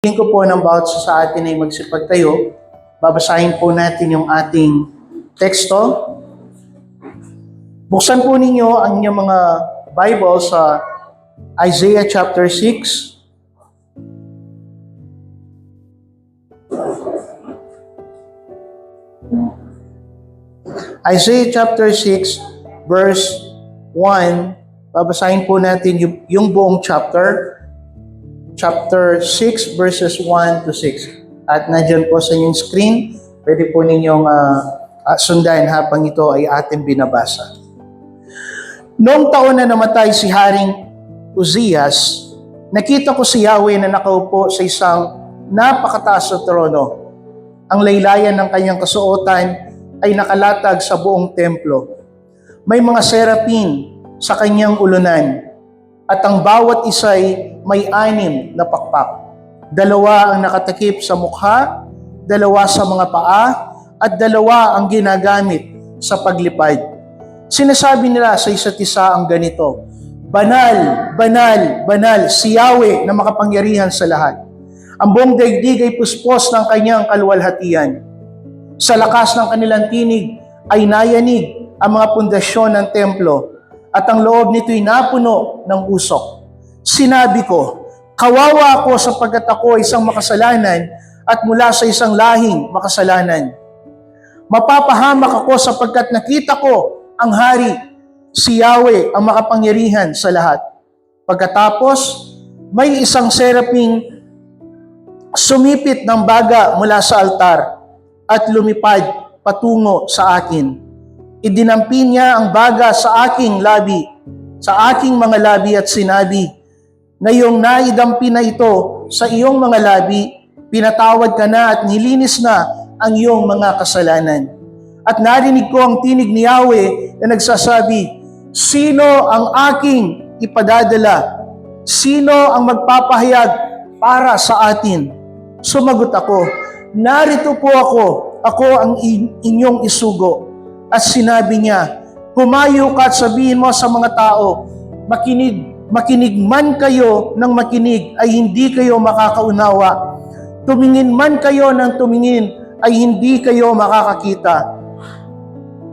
Hingin ko po ng bawat sa atin ay magsipagtayo. Babasahin po natin yung ating teksto. Buksan po ninyo ang inyong mga Bible sa Isaiah chapter 6. Isaiah chapter 6 verse 1. Babasahin po natin yung buong chapter. Chapter 6 verses 1 to 6. At nandiyan po sa inyong screen, pwede po ninyong sundan habang ito ay ating binabasa. Noong taon na namatay si Haring Uzias, nakita ko si Yahweh na nakaupo sa isang napakataas na trono. Ang laylayan ng kanyang kasuotan ay nakalatag sa buong templo. May mga serapin sa kanyang ulunan, at ang bawat isa'y may 6 na pakpak. 2 ang nakatakip sa mukha, 2 sa mga paa, at 2 ang ginagamit sa paglipad. Sinasabi nila sa isa't isa ang ganito, "Banal, banal, banal, si Yahweh na makapangyarihan sa lahat. Ang buong daigdig ay puspos ng kanyang kaluwalhatian. Sa lakas ng kanilang tinig ay nayanig ang mga pundasyon ng templo, at ang loob nito'y napuno ng usok. Sinabi ko, kawawa ako sapagkat ako ay isang makasalanan at mula sa isang lahing makasalanan. Mapapahamak ako sapagkat nakita ko ang hari, si Yahweh ang makapangyarihan sa lahat." Pagkatapos, may isang seraping sumipit ng baga mula sa altar at lumipad patungo sa akin. Idinampi niya ang baga sa aking mga labi at sinabi, "Ngayong naidampi na ito sa iyong mga labi, pinatawad ka na at nilinis na ang iyong mga kasalanan." At narinig ko ang tinig ni Yahweh na nagsasabi, "Sino ang aking ipadadala? Sino ang magpapahayag para sa atin?" Sumagot ako, "Narito po ako ang inyong isugo." At sinabi niya, "Humayo ka at sabihin mo sa mga tao, makinig man kayo ng makinig ay hindi kayo makakaunawa. Tumingin man kayo ng tumingin ay hindi kayo makakakita.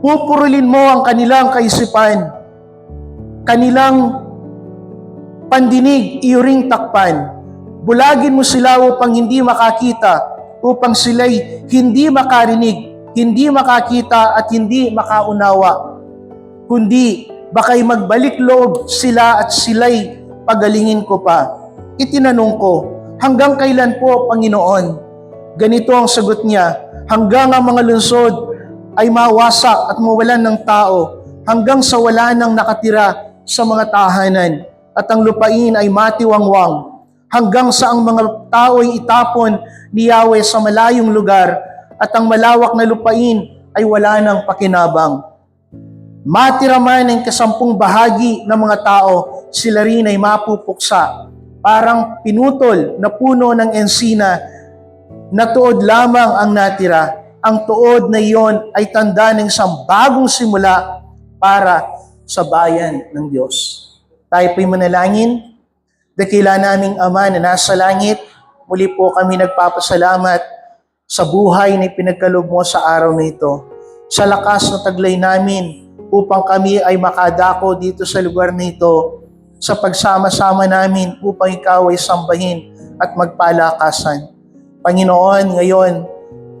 Pupurulin mo ang kanilang kaisipan, kanilang pandinig iyuring takpan. Bulagin mo sila upang hindi makakita, upang sila'y hindi makarinig, hindi makakita at hindi makaunawa. Kundi baka'y magbalik loob sila at sila'y pagalingin ko pa." Itinanong ko, "Hanggang kailan po, Panginoon?" Ganito ang sagot niya, "Hanggang ang mga lungsod ay mawasak at mawalan ng tao, hanggang sa wala nang nakatira sa mga tahanan, at ang lupain ay matiwangwang, hanggang sa ang mga tao ay itapon ni Yahweh sa malayong lugar, at ang malawak na lupain ay wala nang pakinabang. Matira man ang 10 bahagi ng mga tao, sila rin ay mapupuksa. Parang pinutol na puno ng ensina, na tuod lamang ang natira. Ang tuod na iyon ay tanda ng isang bagong simula para sa bayan ng Diyos." Tayo po'y manalangin. Dakila naming Ama na nasa langit, muli po kami nagpapasalamat sa buhay na pinagkaloob mo sa araw na ito. Sa lakas na taglay namin upang kami ay makadako dito sa lugar na ito, sa pagsama-sama namin upang ikaw ay sambahin at magpalakasan. Panginoon, ngayon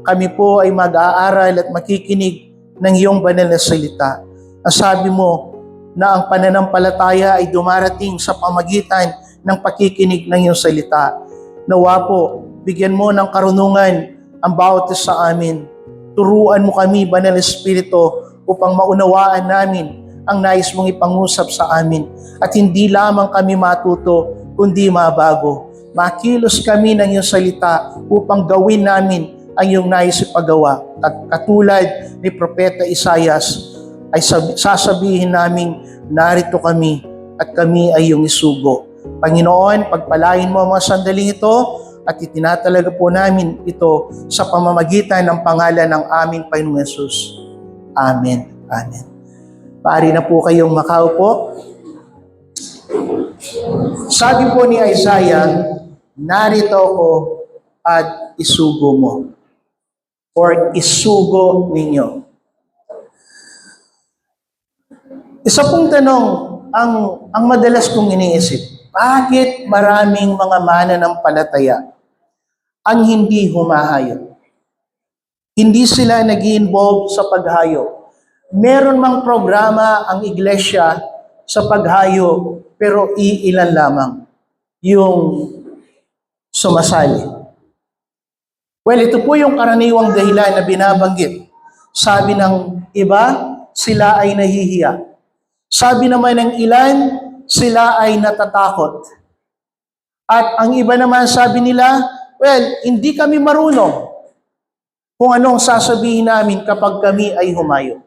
kami po ay mag-aaral at makikinig ng iyong banal na salita. Ang sabi mo na ang pananampalataya ay dumarating sa pamagitan ng pakikinig ng iyong salita. Nawa po, bigyan mo ng karunungan ang bawat isa sa amin. Turuan mo kami, Banal na Espiritu, upang maunawaan namin ang nais mong ipangusap sa amin. At hindi lamang kami matuto, kundi mabago. Makilos kami ng iyong salita upang gawin namin ang iyong nais ipagawa. At katulad ni Propeta Isaias, ay sasabihin namin, narito kami at kami ay iyong isugo. Panginoon, pagpalain mo ang mga sandaling ito, at itinatalaga po namin ito sa pamamagitan ng pangalan ng aming Panginoong Yesus. Amen. Amen. Paari na po kayong makaupo. Sabi po ni Isaiah, narito ako at isugo mo or isugo ninyo. Isa pong tanong ang madalas kong iniisip, bakit maraming mga mananampalataya ang hindi humahayo? Hindi sila nag-i-involve sa paghayo. Meron mang programa ang iglesia sa paghayo, pero iilan lamang yung sumasali. Well, ito po yung karaniwang dahilan na binabanggit. Sabi ng iba, sila ay nahihiya. Sabi naman ng ilan, sila ay natatakot. At ang iba naman sabi nila, well, hindi kami marunong kung anong sasabihin namin kapag kami ay humayo.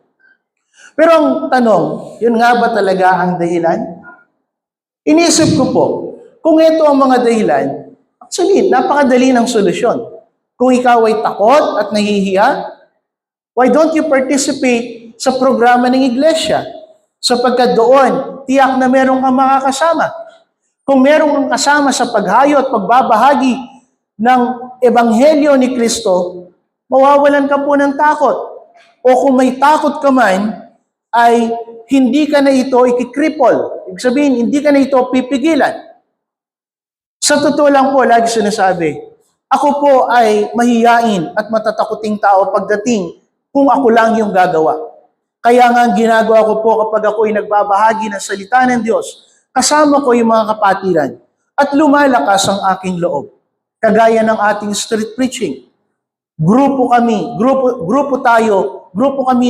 Pero ang tanong, yun nga ba talaga ang dahilan? Inisip ko po, kung ito ang mga dahilan, actually, napakadali ng solusyon. Kung ikaw ay takot at nahihiya, why don't you participate sa programa ng iglesia? Sapagkat doon, tiyak na meron kang makakasama. Kung meron kang kasama sa paghayo at pagbabahagi ng Ebanghelyo ni Kristo, mawawalan ka po ng takot. O kung may takot ka man, ay hindi ka na ito ikikripol. Ibig sabihin, hindi ka na ito pipigilan. Sa totoo lang po, lagi sinasabi, ako po ay mahiyain at matatakuting tao pagdating kung ako lang yung gagawa. Kaya nga ang ginagawa ko po kapag ako ay nagbabahagi ng salita ng Diyos, kasama ko yung mga kapatiran at lumalakas ang aking loob. Kagaya ng ating street preaching. Grupo kami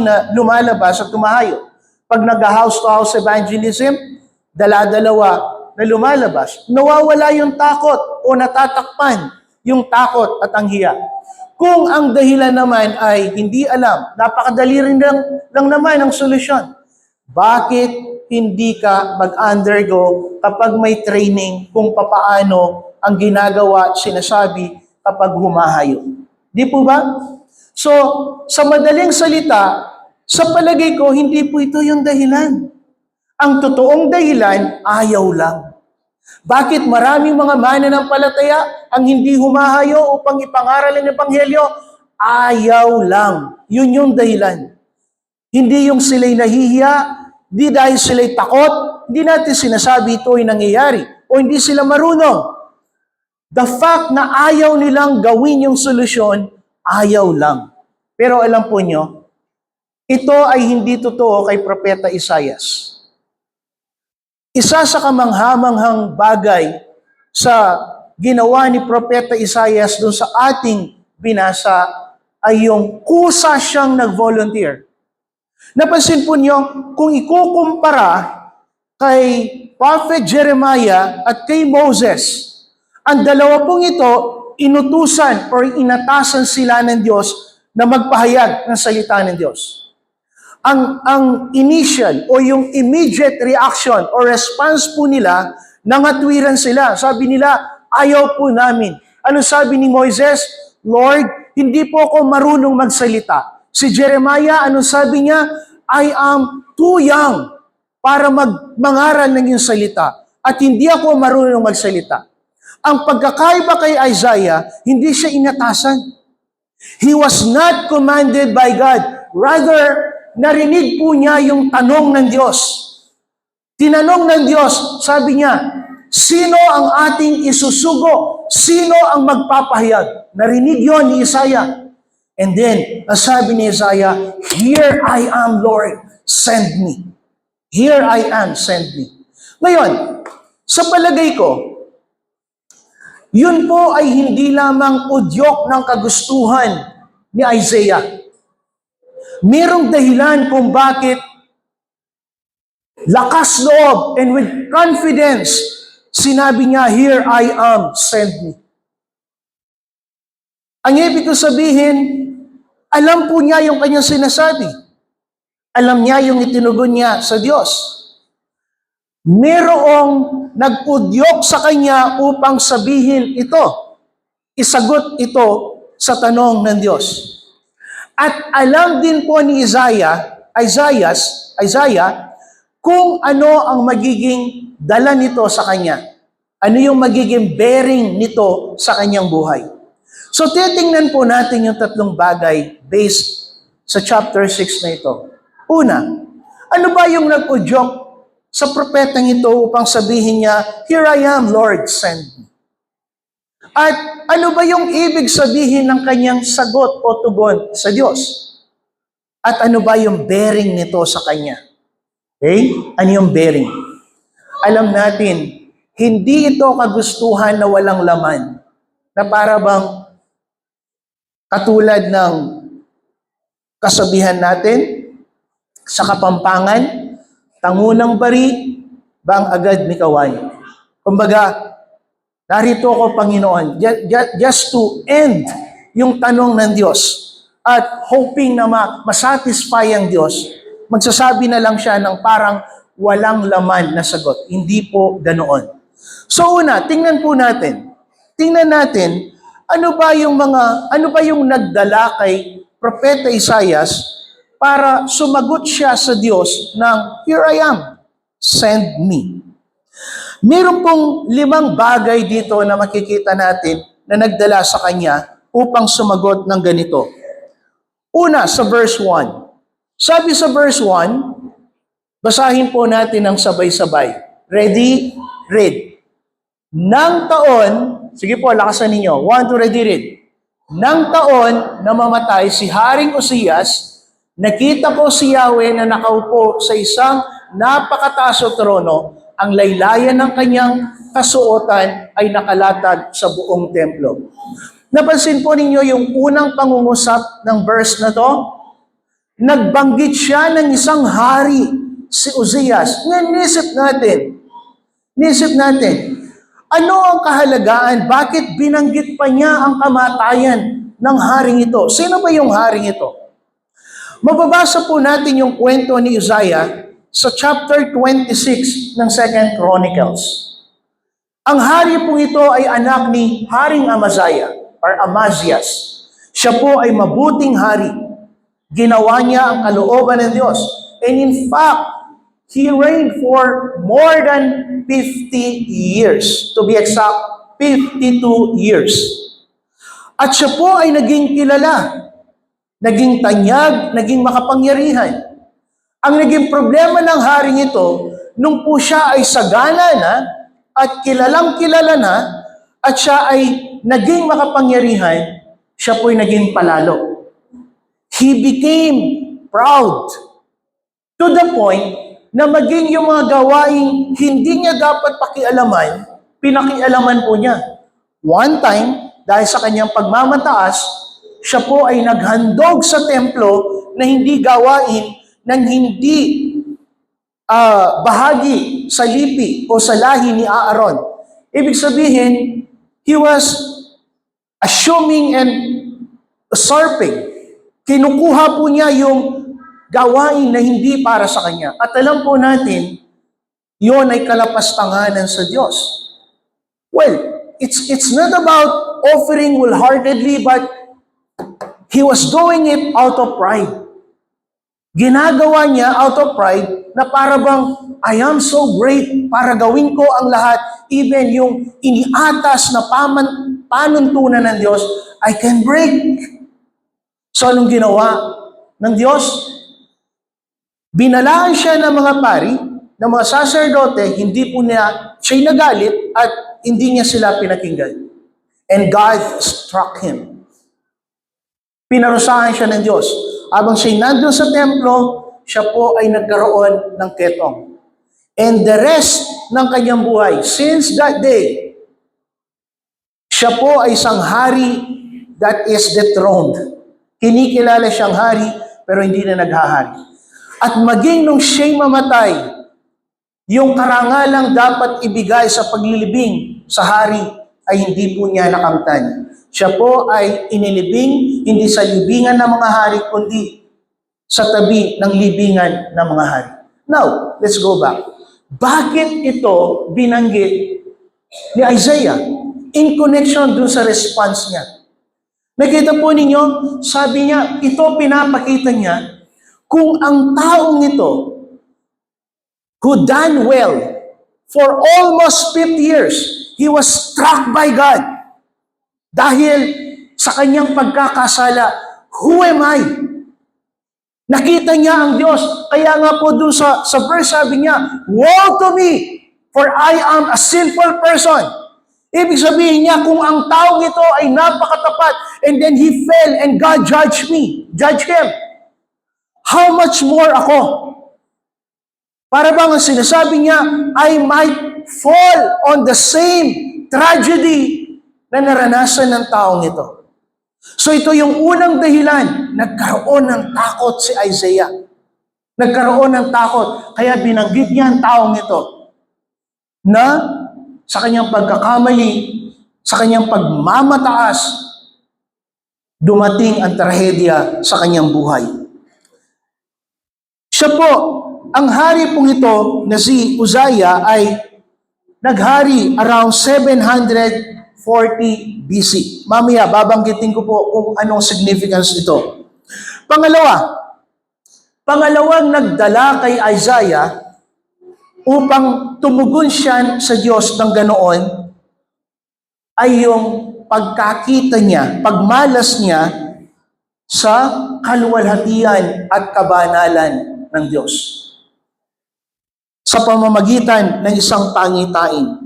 na lumalabas at tumahayo. Pag nag-house-to-house evangelism, dala-dalawa na lumalabas, nawawala yung takot o natatakpan yung takot at ang hiya. Kung ang dahilan naman ay hindi alam, napakadali rin lang naman ang solusyon. Bakit hindi ka mag-undergo kapag may training kung papaano ang ginagawa, sinasabi kapag humahayo? Di po ba? So, sa madaling salita, sa palagay ko, hindi po ito yung dahilan. Ang totoong dahilan, ayaw lang. Bakit maraming mga mananampalataya ang hindi humahayo upang ipangaral ang Ebanghelyo? Ayaw lang. Yun yung dahilan. Hindi yung sila'y nahihiya, di dahil sila'y takot, hindi natin sinasabi ito ay nangyayari o hindi sila marunong. The fact na ayaw nilang gawin yung solusyon, ayaw lang. Pero alam po nyo, ito ay hindi totoo kay Propeta Isaias. Isa sa kamanghamanghang bagay sa ginawa ni Propeta Isaias doon sa ating binasa ay yung kusa siyang nag-volunteer. Napansin po niyo, kung ikukumpara kay Prophet Jeremiah at kay Moses, ang dalawa pong ito, inutusan or inatasan sila ng Diyos na magpahayag ng salita ng Diyos. Ang initial o yung immediate reaction or response po nila, nangatwiran sila. Sabi nila, ayaw po namin. Ano sabi ni Moises? Lord, hindi po ako marunong magsalita. Si Jeremiah, ano sabi niya? I am too young para mangaral ng iyong salita. At hindi ako marunong magsalita. Ang pagkakaiba kay Isaiah, hindi siya inatasan. He was not commanded by God. Rather, narinig po niya yung tanong ng Diyos. Tinanong ng Diyos, sabi niya, sino ang ating isusugo? Sino ang magpapahayag? Narinig yon ni Isaiah. And then, sabi ni Isaiah, here I am, Lord, send me. Here I am, send me. Ngayon, sa palagay ko, yun po ay hindi lamang udyok ng kagustuhan ni Isaiah. Merong dahilan kung bakit lakas loob and with confidence, sinabi niya, here I am, send me. Ang ibig ko sabihin, alam po niya yung kanyang sinasabi. Alam niya yung itinugon niya sa Diyos. Merong nag-udyok sa kanya upang sabihin ito. Isagot ito sa tanong ng Diyos. At alam din po ni Isaiah, kung ano ang magiging dala nito sa kanya. Ano yung magiging bearing nito sa kanyang buhay. So titingnan po natin yung tatlong bagay based sa chapter 6 na ito. Una, ano ba yung nag-udyok sa propetang ito upang sabihin niya, "Here I am, Lord, send me"? At ano ba yung ibig sabihin ng kanyang sagot o tugon sa Diyos? At ano ba yung bearing nito sa kanya? Okay? Ano yung bearing? Alam natin, hindi ito kagustuhan na walang laman, na para bang katulad ng kasabihan natin sa Kapampangan, tangunang bari, bang agad ni kaway. Kumbaga, narito ako, Panginoon, just to end yung tanong ng Diyos at hoping na masatisfy ang Diyos, magsasabi na lang siya ng parang walang laman na sagot. Hindi po ganoon. So una, tingnan natin, ano ba yung nagdala kay Propeta Isaias para sumagot siya sa Diyos ng, "Here I am, send me." Meron pong 5 bagay dito na makikita natin na nagdala sa kanya upang sumagot ng ganito. Una, sa verse 1. Sabi sa verse 1, basahin po natin ng sabay-sabay. Ready? Read. Nang taon, sige po, lakasan ninyo. 1, 2, ready, read. Nang taon na mamatay si Haring Uzzias, nakita ko si Yahweh na nakaupo sa isang napakataas na trono. Ang laylayan ng kanyang kasuotan ay nakalatag sa buong templo. Napansin po ninyo yung unang pangungusap ng verse na to? Nagbanggit siya ng isang hari, si Uzzias. Ngayon, nisip natin, ano ang kahalagaan? Bakit binanggit pa niya ang kamatayan ng haring ito? Sino ba yung haring ito? Mababasa po natin yung kwento ni Uzziah sa chapter 26 ng 2 Chronicles. Ang hari po ito ay anak ni Haring Amazias. Siya po ay mabuting hari. Ginawa niya ang kalooban ng Diyos. And in fact, he reigned for more than 50 years. To be exact, 52 years. At siya po ay naging kilala, naging tanyag, naging makapangyarihan. Ang naging problema ng haring ito, nung po siya ay sagana na at kilalang-kilala na at siya ay naging makapangyarihan, siya po ay naging palalo. He became proud to the point na maging yung mga gawaing hindi niya dapat pakialaman, pinakialaman po niya. One time, dahil sa kanyang pagmamataas, siya po ay naghandog sa templo na hindi gawain ng hindi bahagi sa lipi o sa lahi ni Aaron. Ibig sabihin, he was assuming and usurping. Kinukuha po niya yung gawain na hindi para sa kanya. At alam po natin, yon ay kalapastanganan sa Diyos. Well, it's not about offering wholeheartedly, but he was doing it out of pride. Ginagawa niya out of pride na para bang, I am so great para gawin ko ang lahat, even yung iniatas na panuntunan ng Diyos, I can break. So anong ginawa ng Diyos? Binalaan siya ng mga pari, ng mga saserdote, hindi po niya siya'y nagalit at hindi niya sila pinakinggan. And God struck him. Pinarusahan siya ng Diyos. Habang siya'y nandun sa templo, siya po ay nagkaroon ng ketong. And the rest ng kanyang buhay, since that day, siya po ay isang hari that is dethroned. Kinikilala siyang hari, pero hindi na naghahari. At maging nung siya'y mamatay, yung karangalang dapat ibigay sa paglilibing sa hari ay hindi po niya nakamtan. Siya po ay inilibing, hindi sa libingan ng mga hari, kundi sa tabi ng libingan ng mga hari. Now, let's go back. Bakit ito binanggit ni Isaiah in connection dun sa response niya? Nakita po ninyo, sabi niya, ito pinapakita niya kung ang taong ito who done well for almost 50 years, he was struck by God. Dahil sa kanyang pagkakasala. Who am I? Nakita niya ang Diyos. Kaya nga po dun sa verse sabi niya, woe to me, for I am a sinful person. Ibig sabihin niya, kung ang taong ito ay napakatapat, and then he fell and God judged him. How much more ako? Para bang ang sinasabi niya, I might fall on the same tragedy na naranasan ng taong ito. So ito yung unang dahilan, nagkaroon ng takot si Isaiah. Nagkaroon ng takot, kaya binanggit niya ang taong ito na sa kanyang pagkakamali, sa kanyang pagmamataas, dumating ang trahedya sa kanyang buhay. Siya po, ang hari pong ito na si Uzziah ay naghari around 740 BC. Mamaya, babanggitin ko po kung anong significance ito. Pangalawang nagdala kay Isaiah upang tumugon siya sa Diyos ng ganoon ay yung pagkakita niya, pagmalas niya sa kaluwalhatian at kabanalan ng Diyos sa pamamagitan ng isang pangitain.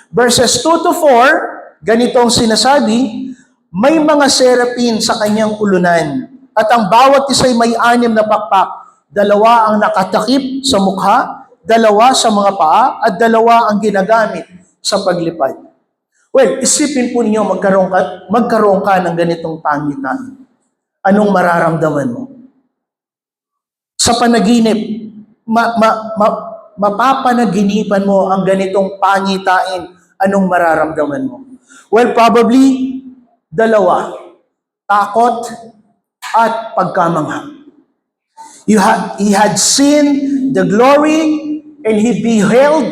Verses 2 to 4, ganitong sinasabi, may mga serapin sa kanyang ulunan, at ang bawat isa'y may 6 na pakpak, 2 ang nakatakip sa mukha, 2 sa mga paa, at 2 ang ginagamit sa paglipad. Well, isipin po ninyo, magkaroon ka ng ganitong pangitain. Anong mararamdaman mo? Sa panaginip, mapapanaginipan mo ang ganitong pangitain, anong mararamdaman mo? Well, probably, 2. Takot at pagkamangha. He had seen the glory and he beheld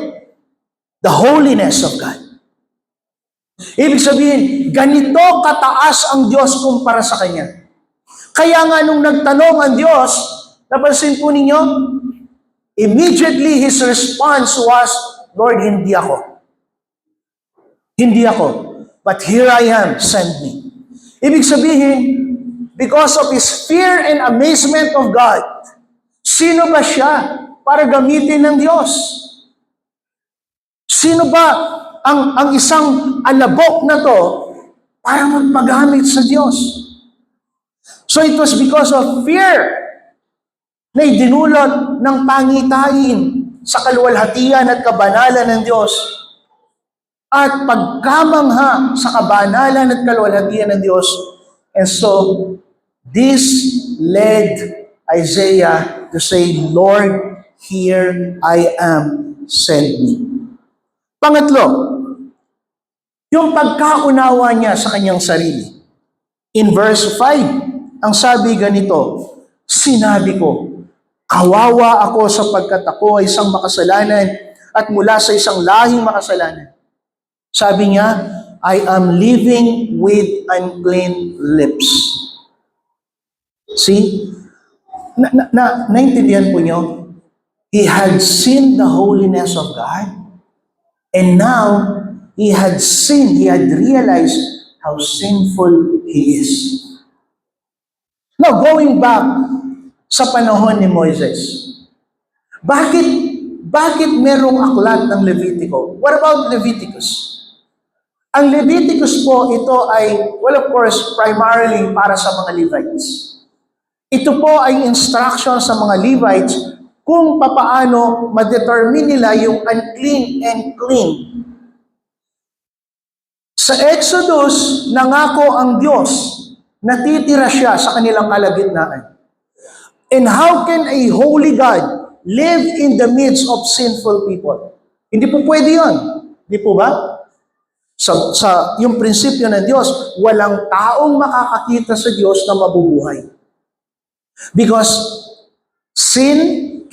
the holiness of God. Ibig sabihin, ganito kataas ang Diyos kumpara sa Kanya. Kaya nga nung nagtanong ang Diyos, napansin po ninyo, immediately his response was, Lord, hindi ako. Hindi ako. But here I am, send me. Ibig sabihin, because of his fear and amazement of God, sino ba siya para gamitin ng Diyos? Sino ba ang isang alabok na to para magpagamit sa Diyos? So it was because of fear na idinulot ng pangitain sa kaluwalhatian at kabanalan ng Diyos at pagkamangha sa kabanalan at kaluwalhatian ng Diyos. And so, this led Isaiah to say, Lord, here I am, send me. Pangatlo, yung pagkaunawa niya sa kanyang sarili. In verse 5, ang sabi ganito, sinabi ko, kawawa ako sapagkat ako ay isang makasalanan at mula sa isang lahing makasalanan. Sabi niya, I am living with unclean lips. See? Naintindihan po niyo? He had seen the holiness of God, and now he had realized how sinful he is. Now, going back sa panahon ni Moises, bakit merong aklat ng Levitico? What about Leviticus? Ang Leviticus po, ito ay, well, of course, primarily para sa mga Levites. Ito po ay instruction sa mga Levites kung papaano ma-determine nila yung unclean and clean. Sa Exodus, nangako ang Diyos na titira siya sa kanilang kalagitnaan. And how can a holy God live in the midst of sinful people? Hindi po pwede yun. Hindi po ba? Sa yung prinsipyo ng Diyos, walang taong makakakita sa Diyos na mabubuhay. Because sin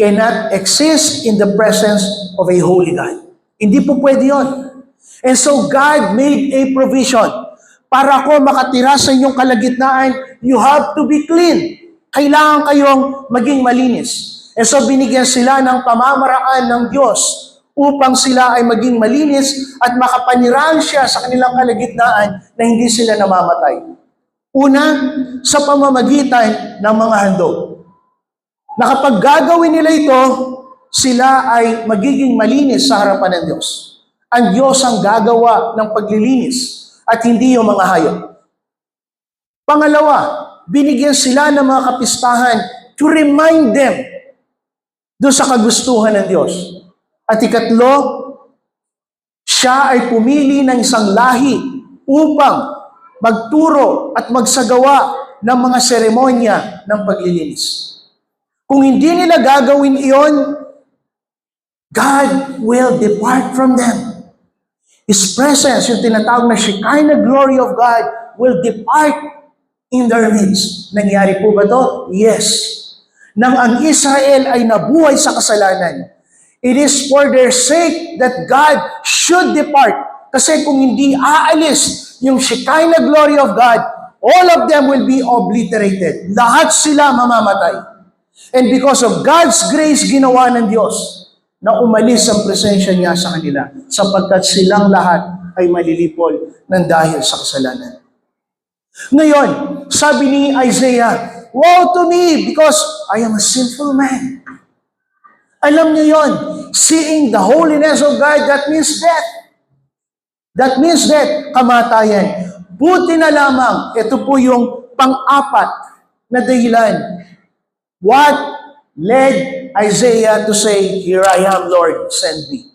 cannot exist in the presence of a holy God. Hindi po pwede yun. And so God made a provision. Para ako makatira sa inyong kalagitnaan, you have to be clean. Kailangan kayong maging malinis. And so binigyan sila ng pamamaraan ng Diyos upang sila ay maging malinis at makapaniraan siya sa kanilang kalagitnaan na hindi sila namamatay. Una, sa pamamagitan ng mga handog. Na kapag gagawin nila ito, sila ay magiging malinis sa harapan ng Diyos. Ang Diyos ang gagawa ng paglilinis at hindi yung mga hayop. Pangalawa, binigyan sila ng mga kapistahan to remind them doon sa kagustuhan ng Diyos. At ikatlo, siya ay pumili ng isang lahi upang magturo at magsagawa ng mga seremonya ng paglilinis. Kung hindi nila gagawin iyon, God will depart from them. His presence, yung tinatawag na Shekinah glory of God, will depart in their midst. Nangyari po ba to? Yes. Nang ang Israel ay nabuhay sa kasalanan, it is for their sake that God should depart. Kasi kung hindi aalis yung Shekinah glory of God, all of them will be obliterated. Lahat sila mamamatay. And because of God's grace, ginawa ng Diyos na umalis ang presensya niya sa kanila sapagkat silang lahat ay malilipol ng dahil sa kasalanan. Ngayon, sabi ni Isaiah, "Woe to me because I am a sinful man." Alam niyo yon, seeing the holiness of God, that means death. That means death, kamatayan. Buti na lamang, ito po yung pang-apat na dahilan. What led Isaiah to say, "Here I am, Lord, send me."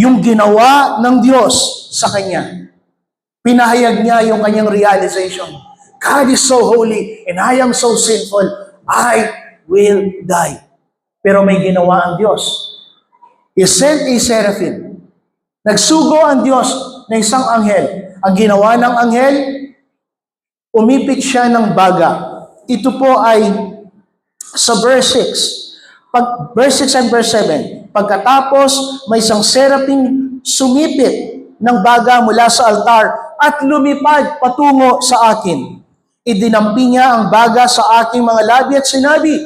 Yung ginawa ng Diyos sa kanya. Pinahayag niya yung kanyang realization. God is so holy and I am so sinful. I will die. Pero may ginawa ang Diyos. He sent a seraphim. Nagsugo ang Diyos na isang anghel. Ang ginawa ng anghel, umipit siya ng baga. Ito po ay sa verse 6. Verse 6 and verse 7. Pagkatapos, may isang seraphim sumipit ng baga mula sa altar at lumipad patungo sa akin. Idinampi niya ang baga sa aking mga labi at sinabi,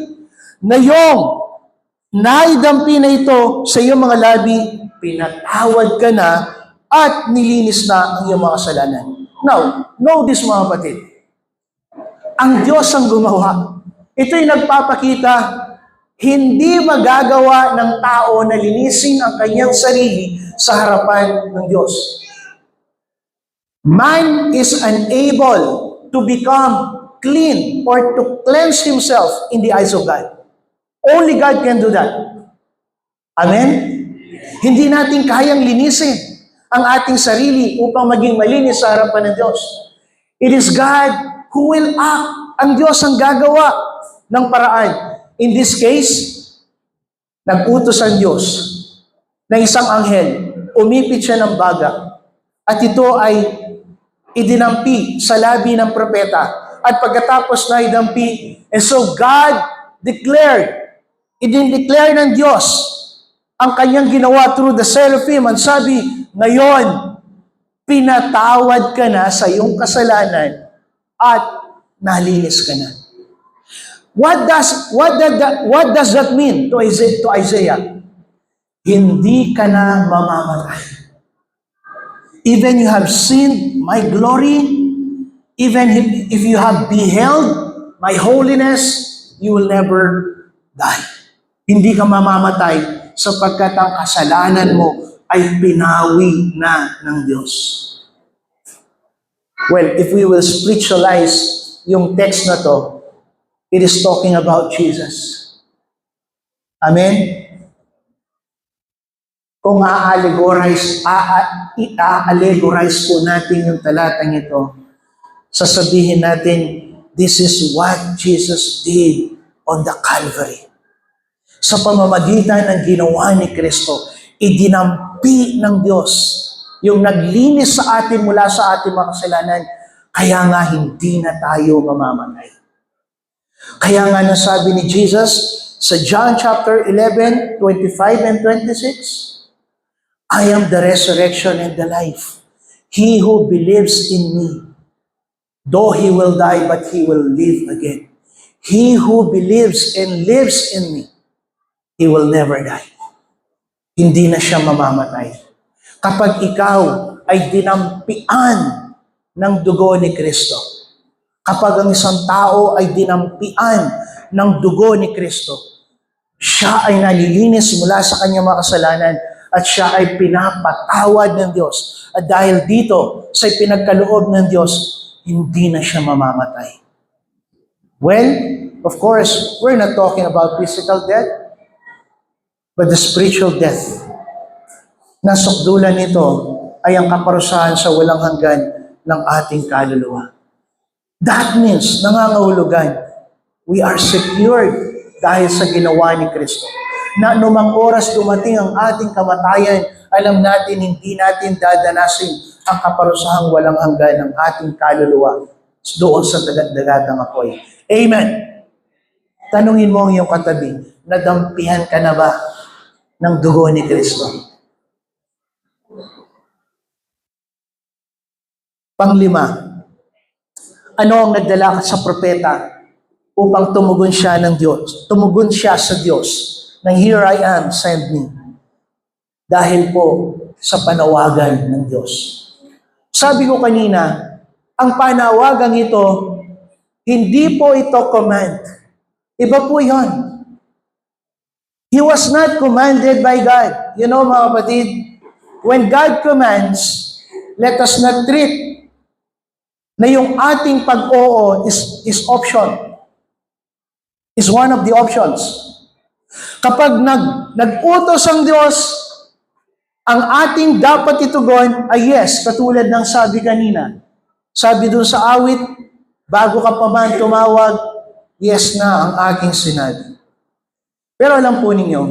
"Ngayong naidampi na ito sa iyong mga labi, pinatawad ka na at nilinis na ang iyong mga kasalanan." Now, know this mga kapatid. Ang Diyos ang gumawa. Ito'y nagpapakita, hindi magagawa ng tao na linisin ang kanyang sarili sa harapan ng Diyos. Man is unable to become clean or to cleanse himself in the eyes of God. Only God can do that. Amen? Hindi natin kayang linisin ang ating sarili upang maging malinis sa harapan ng Diyos. It is God who will act. Ang Diyos ang gagawa ng paraan. In this case, nag-utos ang Diyos ng isang anghel. Umipit siya ng baga. At ito ay idinampi sa labi ng propeta. At pagkatapos na idampi, and so God declared, idin-declare ng Diyos ang kanyang ginawa through the seraphim. Ang sabi, "Ngayon, pinatawad ka na sa iyong kasalanan at nalinis ka na." What does that mean to Isaiah? Hindi ka na mamamatay. Even you have seen my glory, even if you have beheld my holiness, you will never die. Hindi ka mamamatay sapagkat ang kasalanan mo ay pinawi na ng Diyos. Well, if we will spiritualize yung text na to, it is talking about Jesus. Amen? Kung a-allegorize po natin yung talatang ito, sasabihin natin, this is what Jesus did on the Calvary. Sa pamamagitan ng ginawa ni Kristo, idinampi ng Diyos yung naglinis sa atin mula sa ating mga kasalanan, kaya nga hindi na tayo mamamatay. Kaya nga nasabi ni Jesus sa John chapter 11, 25 and 26, "I am the resurrection and the life. He who believes in me, though he will die, but he will live again. He who believes and lives in me, he will never die." Hindi na siya mamamatay. Kapag ikaw ay dinampian ng dugo ni Kristo, Kapag ang isang tao ay dinampian ng dugo ni Kristo, siya ay nalilinis mula sa kanyang mga kasalanan at siya ay pinapatawad ng Diyos. At dahil dito, sa pinagkaloob ng Diyos, hindi na siya mamamatay. Well, of course, we're not talking about physical death, but the spiritual death. Nasukdulan nito ay ang kaparusahan sa walang hanggan ng ating kaluluwa. That means, nangangahulugan, we are secured dahil sa ginawa ni Kristo. Na anumang oras dumating ang ating kamatayan, alam natin hindi natin dadanasin ang kaparusahang walang hanggan ng ating kaluluwa doon sa dagat-dagatang apoy. Amen. Tanungin mo ang iyong katabi, nadampihan ka na ba ng dugo ni Kristo? Panglima, ano ang nagdala sa propeta upang tumugon siya ng Diyos? Tumugon siya sa Diyos ng "Here I am, send me." Dahil po sa panawagan ng Diyos. Sabi ko kanina, ang panawagan ito, hindi po ito command. Iba po yon. He was not commanded by God. You know mga kapatid, when God commands, let us not treat na yung ating pag-oo is option. Is one of the options. Kapag nag-utos ang Diyos, ang ating dapat itugon ay yes, katulad ng sabi kanina. Sabi doon sa awit, bago ka pa man tumawag, yes na ang aking sinabi. Pero alam po ninyo,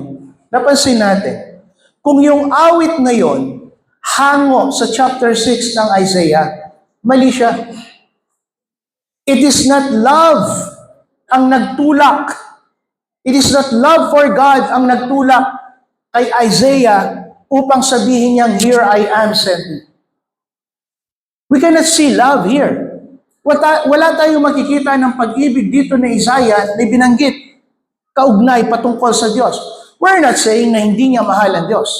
napansin natin, kung yung awit na yon hango sa chapter 6 ng Isaiah, mali siya. It is not love ang nagtulak. It is not love for God ang nagtulak kay Isaiah upang sabihin niyang, "Here I am, send me." We cannot see love here. Wala tayong makikita ng pag-ibig dito ni Isaiah na binanggit kaugnay patungkol sa Diyos. We're not saying na hindi niya mahal ang Diyos.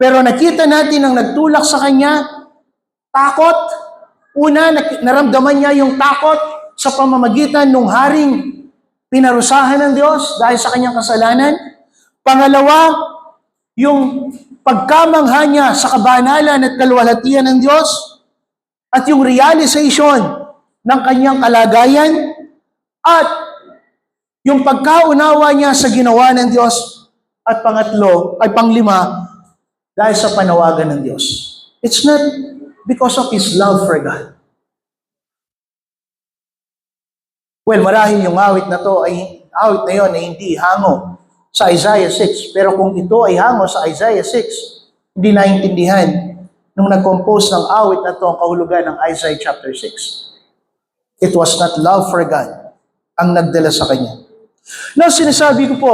Pero nakita natin ang nagtulak sa kanya, takot. Una, naramdaman niya yung takot sa pamamagitan ng haring pinarusahan ng Diyos dahil sa kanyang kasalanan. Pangalawa, yung pagkamangha niya sa kabanalan at kaluwalhatian ng Diyos at yung realization ng kanyang kalagayan at yung pagkaunawa niya sa ginawa ng Diyos at panglima, dahil sa panawagan ng Diyos. It's not because of His love for God. Well, marahil yung awit na yon ay hindi hango sa Isaiah 6. Pero kung ito ay hango sa Isaiah 6, hindi naintindihan nung nag-compose ng awit na ito ang kahulugan ng Isaiah chapter 6. It was not love for God ang nagdala sa kanya. Now, sinasabi ko po,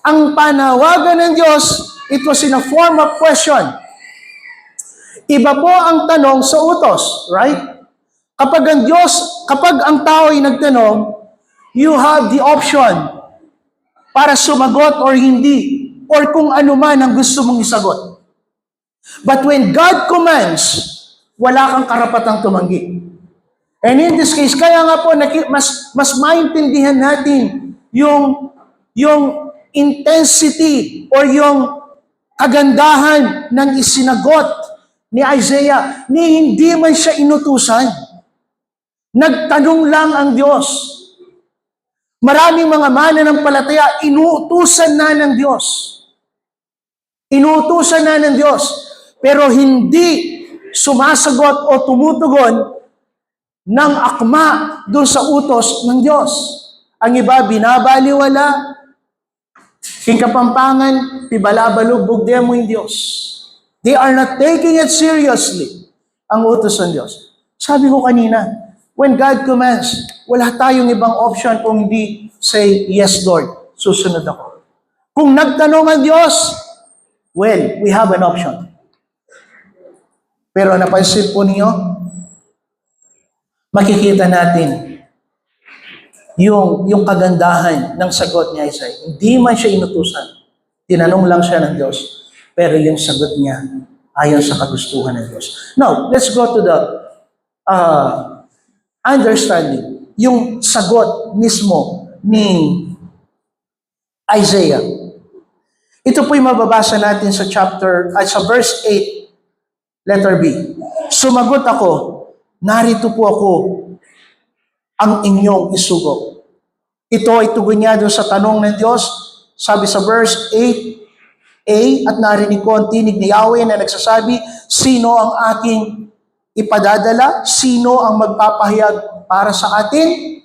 ang panawagan ng Diyos, it was in a form of question. Iba po ang tanong sa utos, right? Kapag ang tao ay nagtanong, you have the option para sumagot or hindi, or kung ano man ang gusto mong isagot. But when God commands, wala kang karapatang tumanggi. And in this case, kaya nga po, mas maintindihan natin yung intensity or yung kagandahan ng isinagot ni Isaiah, ni hindi man siya inutusan. Nagtanong lang ang Diyos. Maraming mga mananampalataya, inuutusan na ng Diyos. Inuutusan na ng Diyos. Pero hindi sumasagot o tumutugon ng akma doon sa utos ng Diyos. Ang iba, binabaliwala, kingkapampangan, pibalabalog, bugdemo yung Diyos. They are not taking it seriously, ang utos ng Diyos. Sabi ko kanina, when God commands, wala tayong ibang option kung hindi say, "Yes, Lord, susunod ako." Kung nagtanong ang Diyos, well, we have an option. Pero napansin po niyo, makikita natin yung kagandahan ng sagot ni Isaiah. Hindi man siya inutusan. Tinanong lang siya ng Diyos. Pero yung sagot niya, ayon sa kagustuhan ng Diyos. Now, let's go to the understanding, yung sagot mismo ni Isaiah. Ito po'y mababasa natin sa sa verse 8, letter B. Sumagot ako, narito po ako, ang inyong isugo. Ito ay tugon niya doon sa tanong ng Diyos. Sabi sa verse 8a, at narinig ko ang tinig ni Yahweh na nagsasabi, sino ang aking ipadadala? Sino ang magpapahayag para sa atin?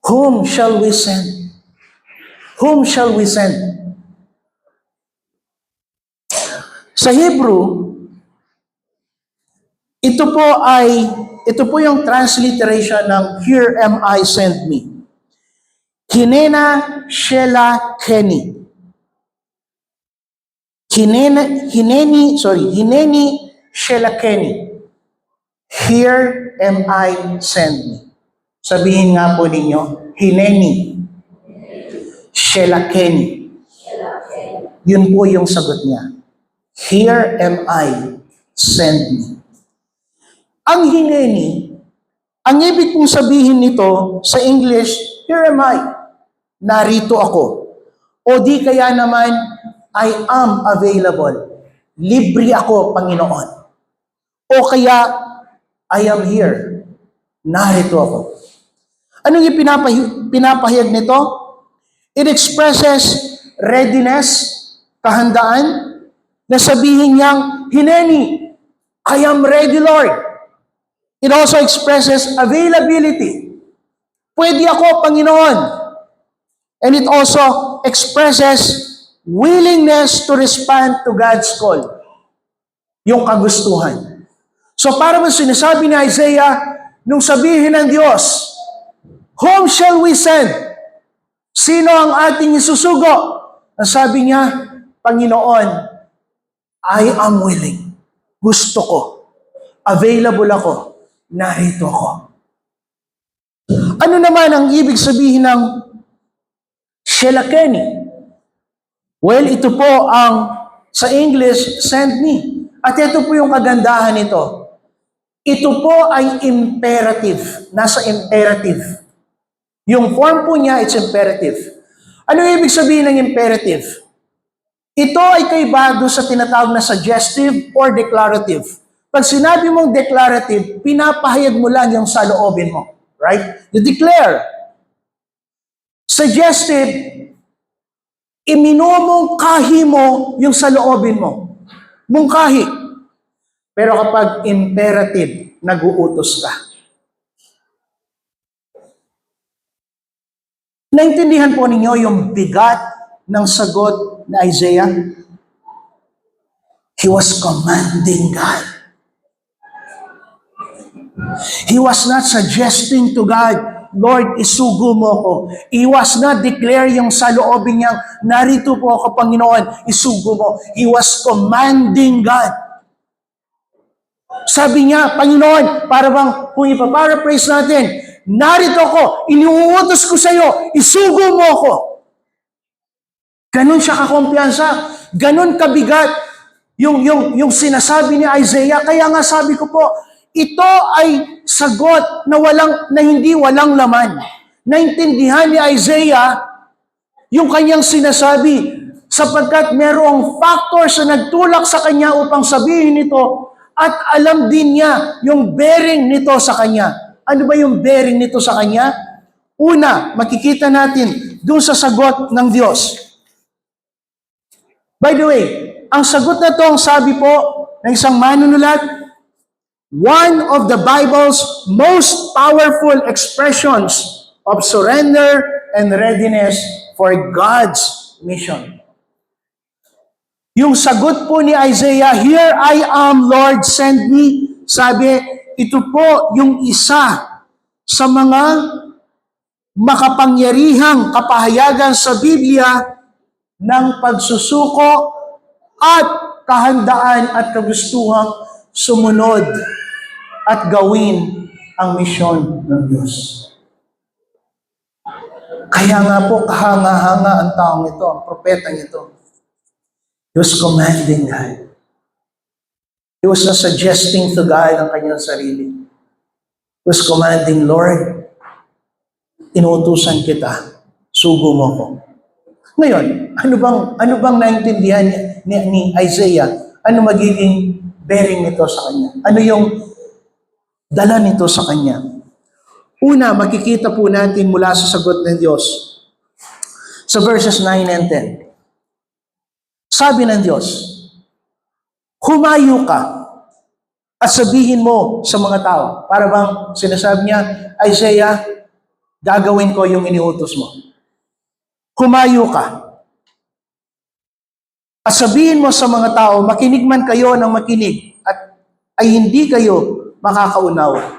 Whom shall we send? Whom shall we send? Sa Hebrew, ito po yung transliteration ng here am I, send me. Hinena Shela Keni. Hineni Shela Keni. Here am I, send me. Sabihin nga po ninyo, Hineni Shela Keni. Yun po yung sagot niya. Here am I, send me. Ang hineni, ang ibig kong sabihin nito sa English, here am I, narito ako. O di kaya naman, I am available. Libre ako, Panginoon. O kaya, I am here. Narito ako. Anong yung pinapahayag nito? It expresses readiness, kahandaan, na sabihin niyang, hineni, I am ready, Lord. It also expresses availability. Pwede ako, Panginoon. And it also expresses willingness to respond to God's call. Yung kagustuhan. So para mo sinasabi ni Isaiah, nung sabihin ng Diyos, whom shall we send? Sino ang ating isusugo? Ang sabi niya, Panginoon, I am willing. Gusto ko. Available ako. Narito ako. Ano naman ang ibig sabihin ng Shelakeni? Well, ito po ang sa English, send me. At ito po yung kagandahan nito. Ito po ay imperative. Nasa imperative. Yung form po niya, it's imperative. Ano ibig sabihin ng imperative? Ito ay kaibado sa tinatawag na suggestive or declarative. Pag sinabi mong declarative, pinapahayag mo lang yung saloobin mo. Right? You declare. Suggestive, iminumungkahi mo yung saloobin mo. Mungkahi. Pero kapag imperative, nag-uutos ka. Naintindihan po ninyo yung bigat ng sagot ni Isaiah? He was commanding God. He was not suggesting to God, Lord, isugo mo ko. He was not declaring yung saloobin niyang, narito po ako, Panginoon, isugo mo. He was commanding God. Sabi niya, Panginoon, para bang, kung ipaparaphrase natin, narito ako, iniuutos ko sa iyo, isugo mo ako. Ganon siya kakumpiyansa, ganon kabigat yung sinasabi ni Isaiah. Kaya nga sabi ko po, ito ay sagot na hindi walang laman. Naintindihan ni Isaiah yung kanyang sinasabi sapagkat merong factors na nagtulak sa kanya upang sabihin ito at alam din niya yung bearing nito sa kanya. Ano ba yung bearing nito sa kanya? Una, makikita natin doon sa sagot ng Diyos. By the way, ang sagot na to, ang sabi po ng isang manunulat, one of the Bible's most powerful expressions of surrender and readiness for God's mission. Yung sagot po ni Isaiah, here I am, Lord, send me. Sabi, ito po yung isa sa mga makapangyarihang kapahayagan sa Biblia ng pagsusuko at kahandaan at kagustuhang sumunod at gawin ang misyon ng Diyos. Kaya nga po, kahanga-hanga ang taong ito, ang propetang ito. He was commanding God. He was not suggesting to God ang kanyang sarili. was commanding, Lord, inuutusan kita, sugo mo ko. Ngayon, ano bang naintindihan ni Isaiah? Ano magiging bearing nito sa kanya? Ano yung dala nito sa kanya? Una, makikita po natin mula sa sagot ng Diyos sa verses 9 and 10. Sabi ng Diyos, humayo ka at sabihin mo sa mga tao. Para bang sinasabi niya, Isaiah, gagawin ko yung iniutos mo. Humayo ka. At sabihin mo sa mga tao, makinig man kayo ng makinig at ay hindi kayo makakaunawa.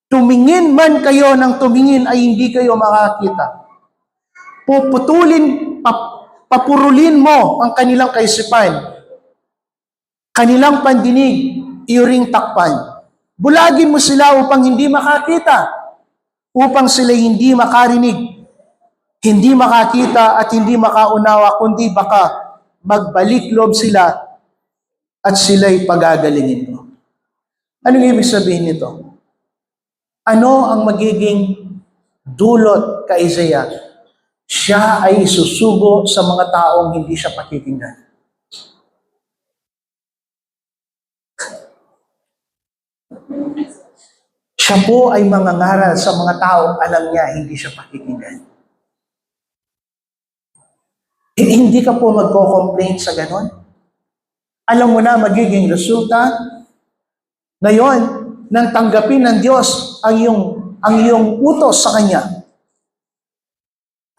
Tumingin man kayo ng tumingin ay hindi kayo makakita. Papurulin mo ang kanilang kaisipan, kanilang pandinig, iyuring takpan. Bulagin mo sila upang hindi makakita, upang sila hindi makarinig, hindi makakita at hindi makaunawa, kundi baka magbalik loob sila at sila'y pagagalingin mo. Anong ibig sabihin nito? Ano ang magiging dulot kay Isaiah? Siya ay susugo sa mga taong hindi siya pakikinggan. Siya po ay mangangaral sa mga taong alam niya hindi siya pakikinggan. Hindi ka po magko-complain sa ganon. Alam mo na magiging resulta. Ngayon, nang tanggapin ng Diyos ang iyong utos sa Kanya.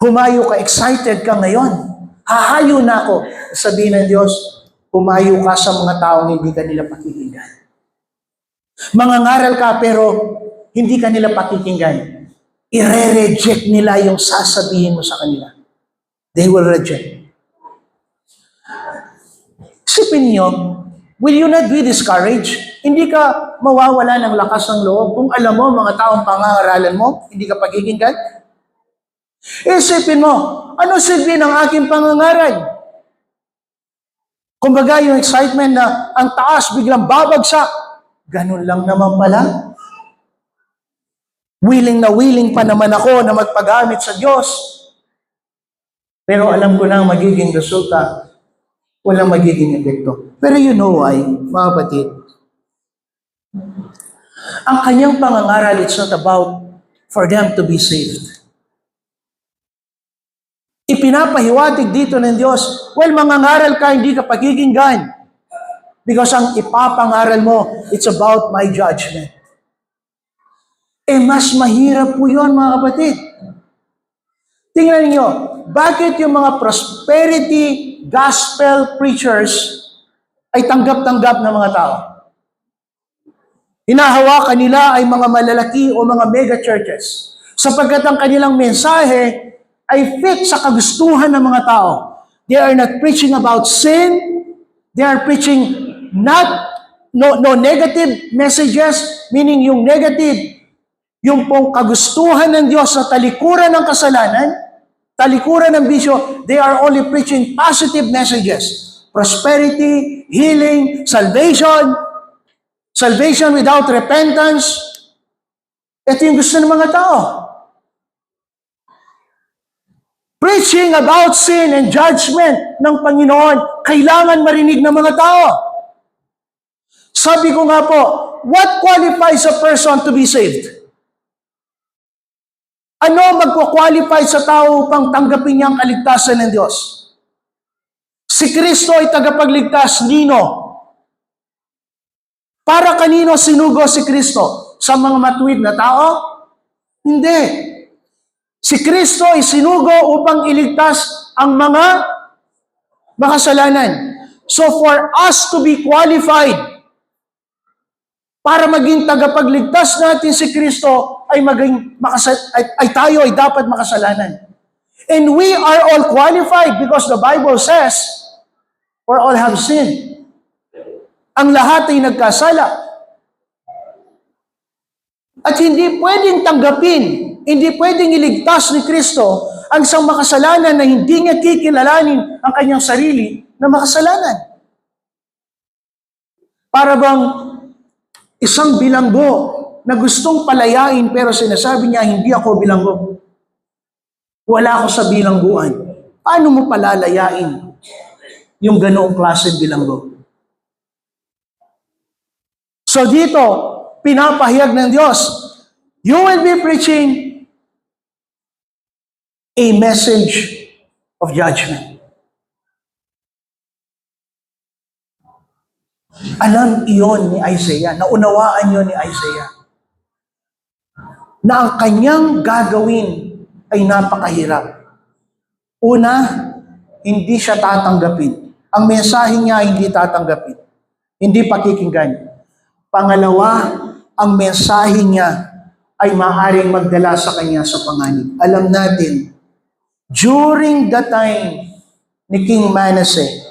Humayo ka, excited ka ngayon. Hahayo na ako. Sabihin ng Diyos, humayo ka sa mga taong hindi ka nila pakikinggan. Mangangaral ka pero hindi ka nila pakikinggan. I-reject nila yung sasabihin mo sa kanila. They will reject. Isipin niyo, will you not be discouraged? Hindi ka mawawala ng lakas ng loob kung alam mo mga taong pangangaralan mo, hindi ka pakikinggan? Isipin mo, ano silbi ng aking pangangaral? Kumbaga yung excitement na ang taas biglang babagsak, ganun lang naman pala. Willing na willing pa naman ako na magpagamit sa Diyos. Pero alam ko na magiging resulta, walang magiging epekto. Pero you know why, mga kapatid? Ang kanyang pangangaral, it's not about for them to be saved. Ipinapahiwatig dito ng Diyos, well, mangangaral ka, hindi ka pakikinggan. Because ang ipapangaral mo, it's about my judgment. Mas mahirap po yun, mga kapatid. Tingnan niyo, bakit yung mga prosperity gospel preachers ay tanggap-tanggap ng mga tao? Hinahawakan nila ay mga malalaki o mga mega churches sapagkat ang kanilang mensahe ay fit sa kagustuhan ng mga tao. They are not preaching about sin. They are preaching no negative messages, meaning yung negative, yung pong kagustuhan ng Diyos sa talikuran ng kasalanan, talikuran ng bisyo, they are only preaching positive messages. Prosperity, healing, salvation without repentance. Ito yung gusto ng mga tao. Preaching about sin and judgment ng Panginoon, kailangan marinig ng mga tao. Sabi ko nga po, what qualifies a person to be saved? Ano magpo-qualify sa tao upang tanggapin niya ang kaligtasan ng Diyos? Si Kristo ay tagapagligtas, nino? Para kanino sinugo si Kristo? Sa mga matuwid na tao? Hindi. Si Kristo ay sinugo upang iligtas ang mga makasalanan. So for us to be qualified para maging tagapagligtas natin si Kristo ay tayo ay dapat makasalanan. And we are all qualified because the Bible says, for all have sinned. Ang lahat ay nagkasala. At hindi pwedeng tanggapin, hindi pwedeng iligtas ni Kristo ang isang makasalanan na hindi niya kikilalanin ang kanyang sarili na makasalanan. Para bang isang bilanggo na gustong palayain pero sinasabi niya, hindi ako bilanggo. Wala ako sa bilangguan. Paano mo palalayain yung ganoong klaseng bilanggo? So dito, pinapahayag ng Diyos, you will be preaching a message of judgment. Alam iyon ni Isaiah, naunawaan iyon ni Isaiah, na ang kanyang gagawin ay napakahirap. Una, hindi siya tatanggapin. Ang mensahe niya hindi tatanggapin. Hindi pakikinggan. Pangalawa, ang mensahe niya ay maaaring magdala sa kanya sa panganib. Alam natin, during the time ni King Manasseh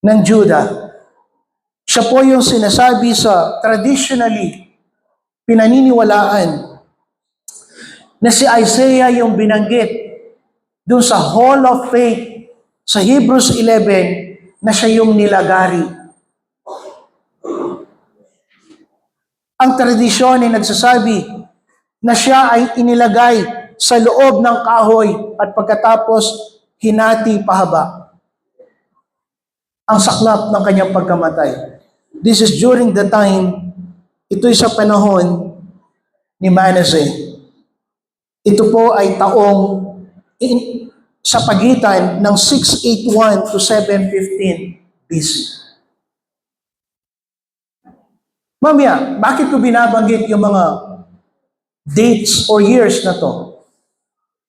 ng Judah, siya po yung sinasabi sa traditionally pinaniniwalaan na si Isaiah yung binanggit doon sa Hall of Faith sa Hebrews 11 na siya yung nilagari. Ang tradisyon ay nagsasabi na siya ay inilagay sa loob ng kahoy at pagkatapos hinati pahaba. Ang saklap ng kanyang pagkamatay. This is during the time, ito'y sa panahon ni Manasseh. Ito po ay taong sa pagitan ng 681 to 715 BC. Mamaya, bakit ko binabanggit yung mga dates or years na to?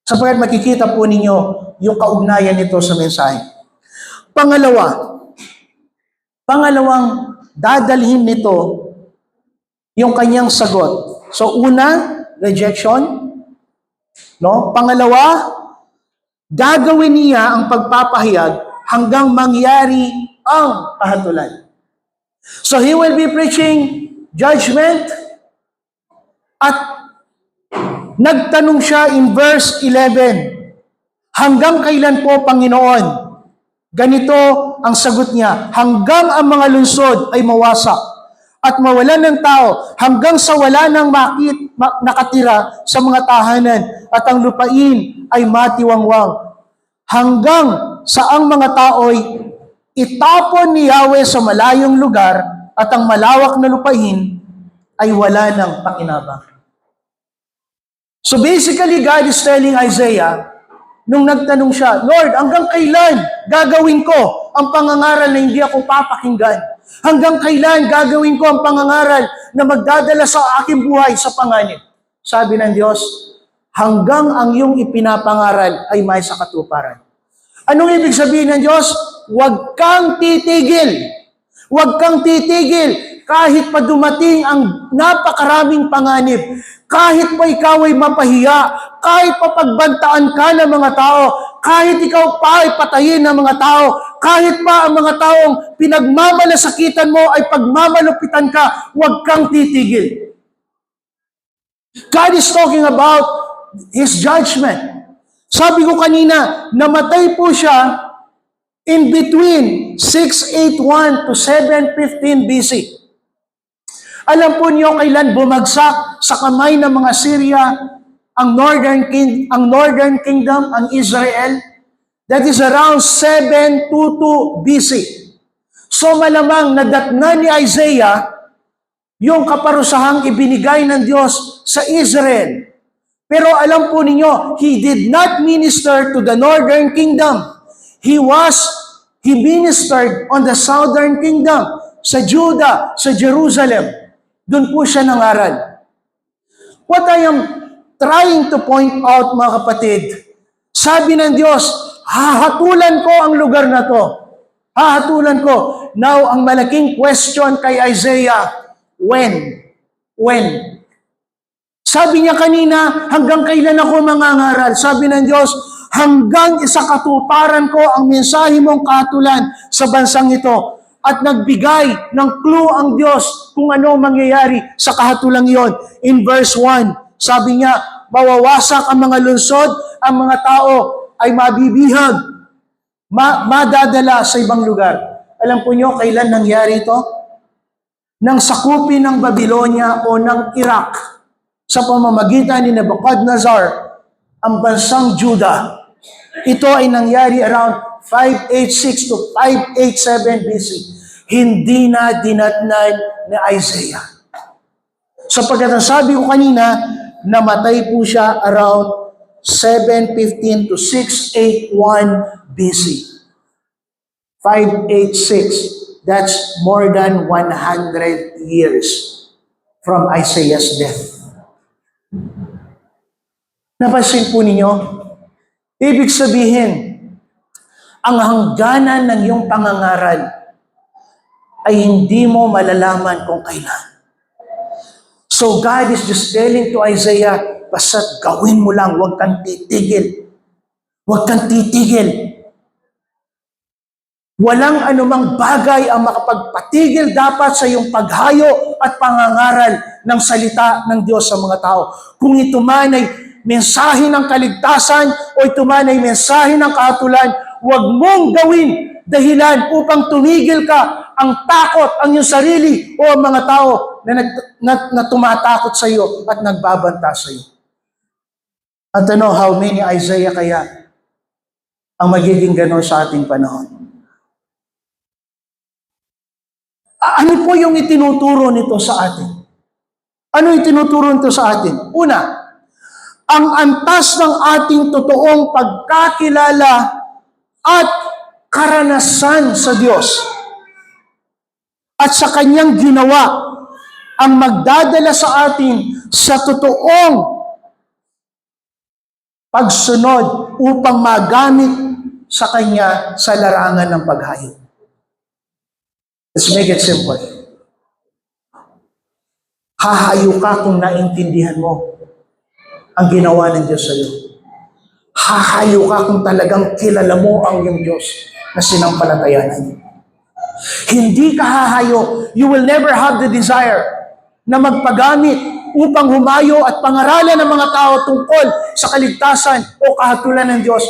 Sapagkat makikita po ninyo yung kaugnayan nito sa mensahe. Pangalawang dadalhin nito yung kanyang sagot. So una, rejection. No? Pangalawa, gagawin niya ang pagpapahayag hanggang mangyari ang kahatulan. So he will be preaching judgment at nagtanong siya in verse 11, hanggang kailan po, Panginoon? Ganito ang sagot niya, hanggang ang mga lungsod ay mawasak at mawalan ng tao, hanggang sa wala nang nakatira sa mga tahanan at ang lupain ay matiwangwang. Hanggang sa ang mga tao'y itapon ni Yahweh sa malayong lugar at ang malawak na lupain ay wala ng pakinabang. So basically, God is telling Isaiah, nung nagtanong siya, Lord, hanggang kailan gagawin ko ang pangangaral na hindi ako papakinggan? Hanggang kailan gagawin ko ang pangangaral na magdadala sa aking buhay sa panganib? Sabi ng Diyos, hanggang ang iyong ipinapangaral ay may sa katuparan. Anong ibig sabihin ng Diyos? Huwag kang titigil. Huwag kang titigil kahit pa dumating ang napakaraming panganib. Kahit pa ikaw ay mapahiya, kahit pa pagbantaan ka ng mga tao, kahit ikaw pa ay patayin ng mga tao, kahit pa ang mga taong pinagmamalasakitan mo ay pagmamalupitan ka, huwag kang titigil. God is talking about His judgment. Sabi ko kanina, namatay po siya in between 681 to 715 BC. Alam po niyo kailan bumagsak sa kamay ng mga Syria ang Northern Kingdom, ang Israel? That is around 722 BC. So malamang nadatnan ni Isaiah yung kaparusahang ibinigay ng Diyos sa Israel. Pero alam po ninyo, he did not minister to the Northern Kingdom. He ministered on the Southern Kingdom, sa Judah, sa Jerusalem. Doon po siya nangaral. What I am trying to point out, mga kapatid, sabi ng Diyos, hahatulan ko ang lugar na to. Hahatulan ko. Now, ang malaking question kay Isaiah, when? When? Sabi niya kanina, hanggang kailan ako mangangaral? Sabi ng Diyos, hanggang isakatuparan ko ang mensahe mong kahatulan sa bansang ito. At nagbigay ng clue ang Diyos kung ano mangyayari sa kahatulang iyon. In verse 1, sabi niya, mawawasak ang mga lungsod, ang mga tao ay mabibihag, madadala sa ibang lugar. Alam po niyo kailan nangyari ito? ng sakupin ng Babylonia o ng Iraq sa pamamagitan ni Nebuchadnezzar ang bansang Judah. Ito ay nangyari around 586 to 587 BC. Hindi na dinatnan ni Isaiah. Sapagkat ang sabi ko kanina, namatay po siya around 715 to 681 BC. 586. That's more than 100 years from Isaiah's death. Napansin po ninyo? Ibig sabihin, ang hangganan ng iyong pangangaral ay hindi mo malalaman kung kailan. So God is just telling to Isaiah, basta gawin mo lang, huwag kang titigil. Huwag kang titigil. Walang anumang bagay ang makapagpatigil dapat sa iyong paghayo at pangangaral ng salita ng Diyos sa mga tao. Kung ito man ay mensahe ng kaligtasan o ito man ay mensahe ng kahatulan, huwag mong gawin dahilan upang tumigil ka ang takot, ang iyong sarili o ang mga tao na tumatakot sa iyo at nagbabanta sa iyo. At ano, how many Isaiah kaya ang magiging ganon sa ating panahon? Ano po yung itinuturo nito sa atin? Ano itinuturo nito sa atin? Una, ang antas ng ating totoong pagkakilala at karanasan sa Diyos at sa Kanyang ginawa ang magdadala sa atin sa totoong pagsunod upang magamit sa Kanya sa larangan ng paghayo. Let's make it simple. Hahayo ka kung naintindihan mo ang ginawa ng Diyos sa iyo. Hahayo ka kung talagang kilala mo ang iyong Diyos na sinampalatayanan. Hindi ka hahayo. You will never have the desire na magpagamit upang humayo at pangaralan ng mga tao tungkol sa kaligtasan o kahatulan ng Diyos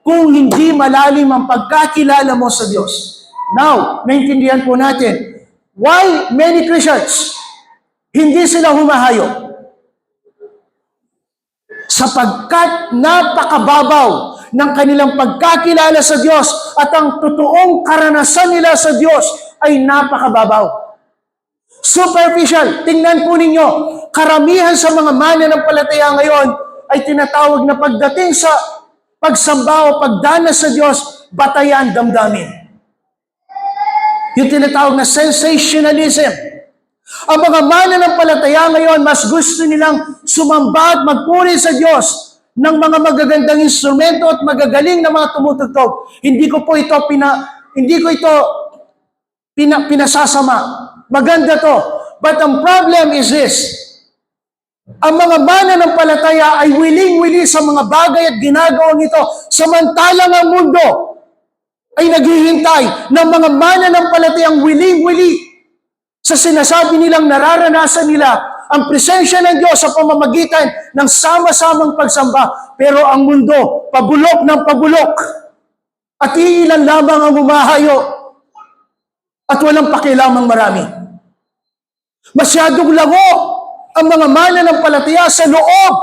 kung hindi malalim ang pagkakilala mo sa Diyos. Now, naintindihan po natin, why many Christians hindi sila humahayo? Sapagkat napakababaw ng kanilang pagkakilala sa Diyos at ang totoong karanasan nila sa Diyos ay napakababaw. Superficial. Tingnan po ninyo, karamihan sa mga mananampalataya ngayon ay tinatawag na pagdating sa pagsamba o pagdanas sa Diyos, batayan damdamin. Yung tinatawag na sensationalism. Ang mga mananampalataya ngayon, mas gusto nilang sumamba at magpuri sa Diyos ng mga magagandang instrumento at magagaling na mga tumutugtog. Hindi ko ito pinasasama. Maganda to. But ang problem is this. Ang mga mananampalataya ay willing-willing sa mga bagay at ginagawang ito, samantalang ang mundo ay naghihintay ng mga mananampalatayang willing-willing sa sinasabi nilang nararanasan nila ang presensya ng Diyos sa pamamagitan ng sama-samang pagsamba. Pero ang mundo, pabulok ng pabulok. At iilan lamang ang humahayo at walang pakialamang marami. Masyadong lango ang mga mananampalataya sa loob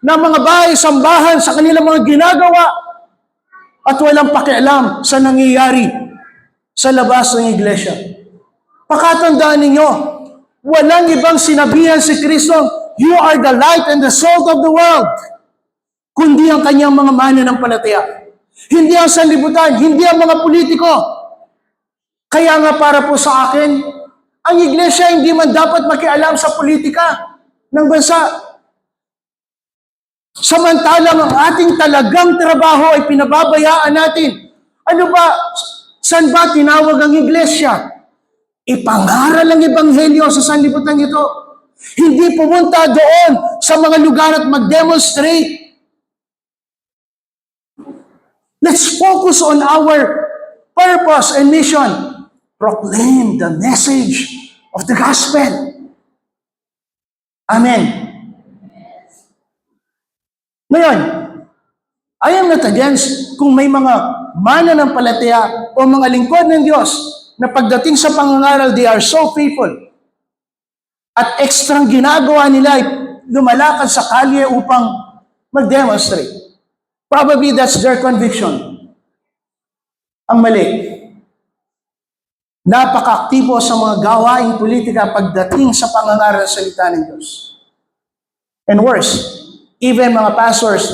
ng mga bahay-sambahan sa kanilang mga ginagawa at walang pakialam sa nangyayari sa labas ng iglesia. Pakatandaan ninyo, walang ibang sinabihan si Kristo, you are the light and the salt of the world, kundi ang kanyang mga mananampalataya. Hindi ang sanlibutan, hindi ang mga politiko. Kaya nga para po sa akin, ang iglesia hindi man dapat makialam sa politika ng bansa. Samantalang ang ating talagang trabaho ay pinababayaan natin. Ano ba? Saan ba tinawag ang iglesia? Ipangaral ang ebanghelyo sa sanlibutan ito. Hindi pumunta doon sa mga lugar at mag-demonstrate. Let's focus on our purpose and mission. Proclaim the message of the gospel. Amen. Ngayon, I am not against kung may mga mananampalataya o mga lingkod ng Diyos na pagdating sa pangangaral, they are so faithful. At ekstrang ginagawa nila ay lumalakad sa kalye upang mag-demonstrate. Probably that's their conviction. Ang mali. Napaka-aktibo sa mga gawaing politika pagdating sa pangangaral ng salita ng Diyos. And worse, even mga pastors,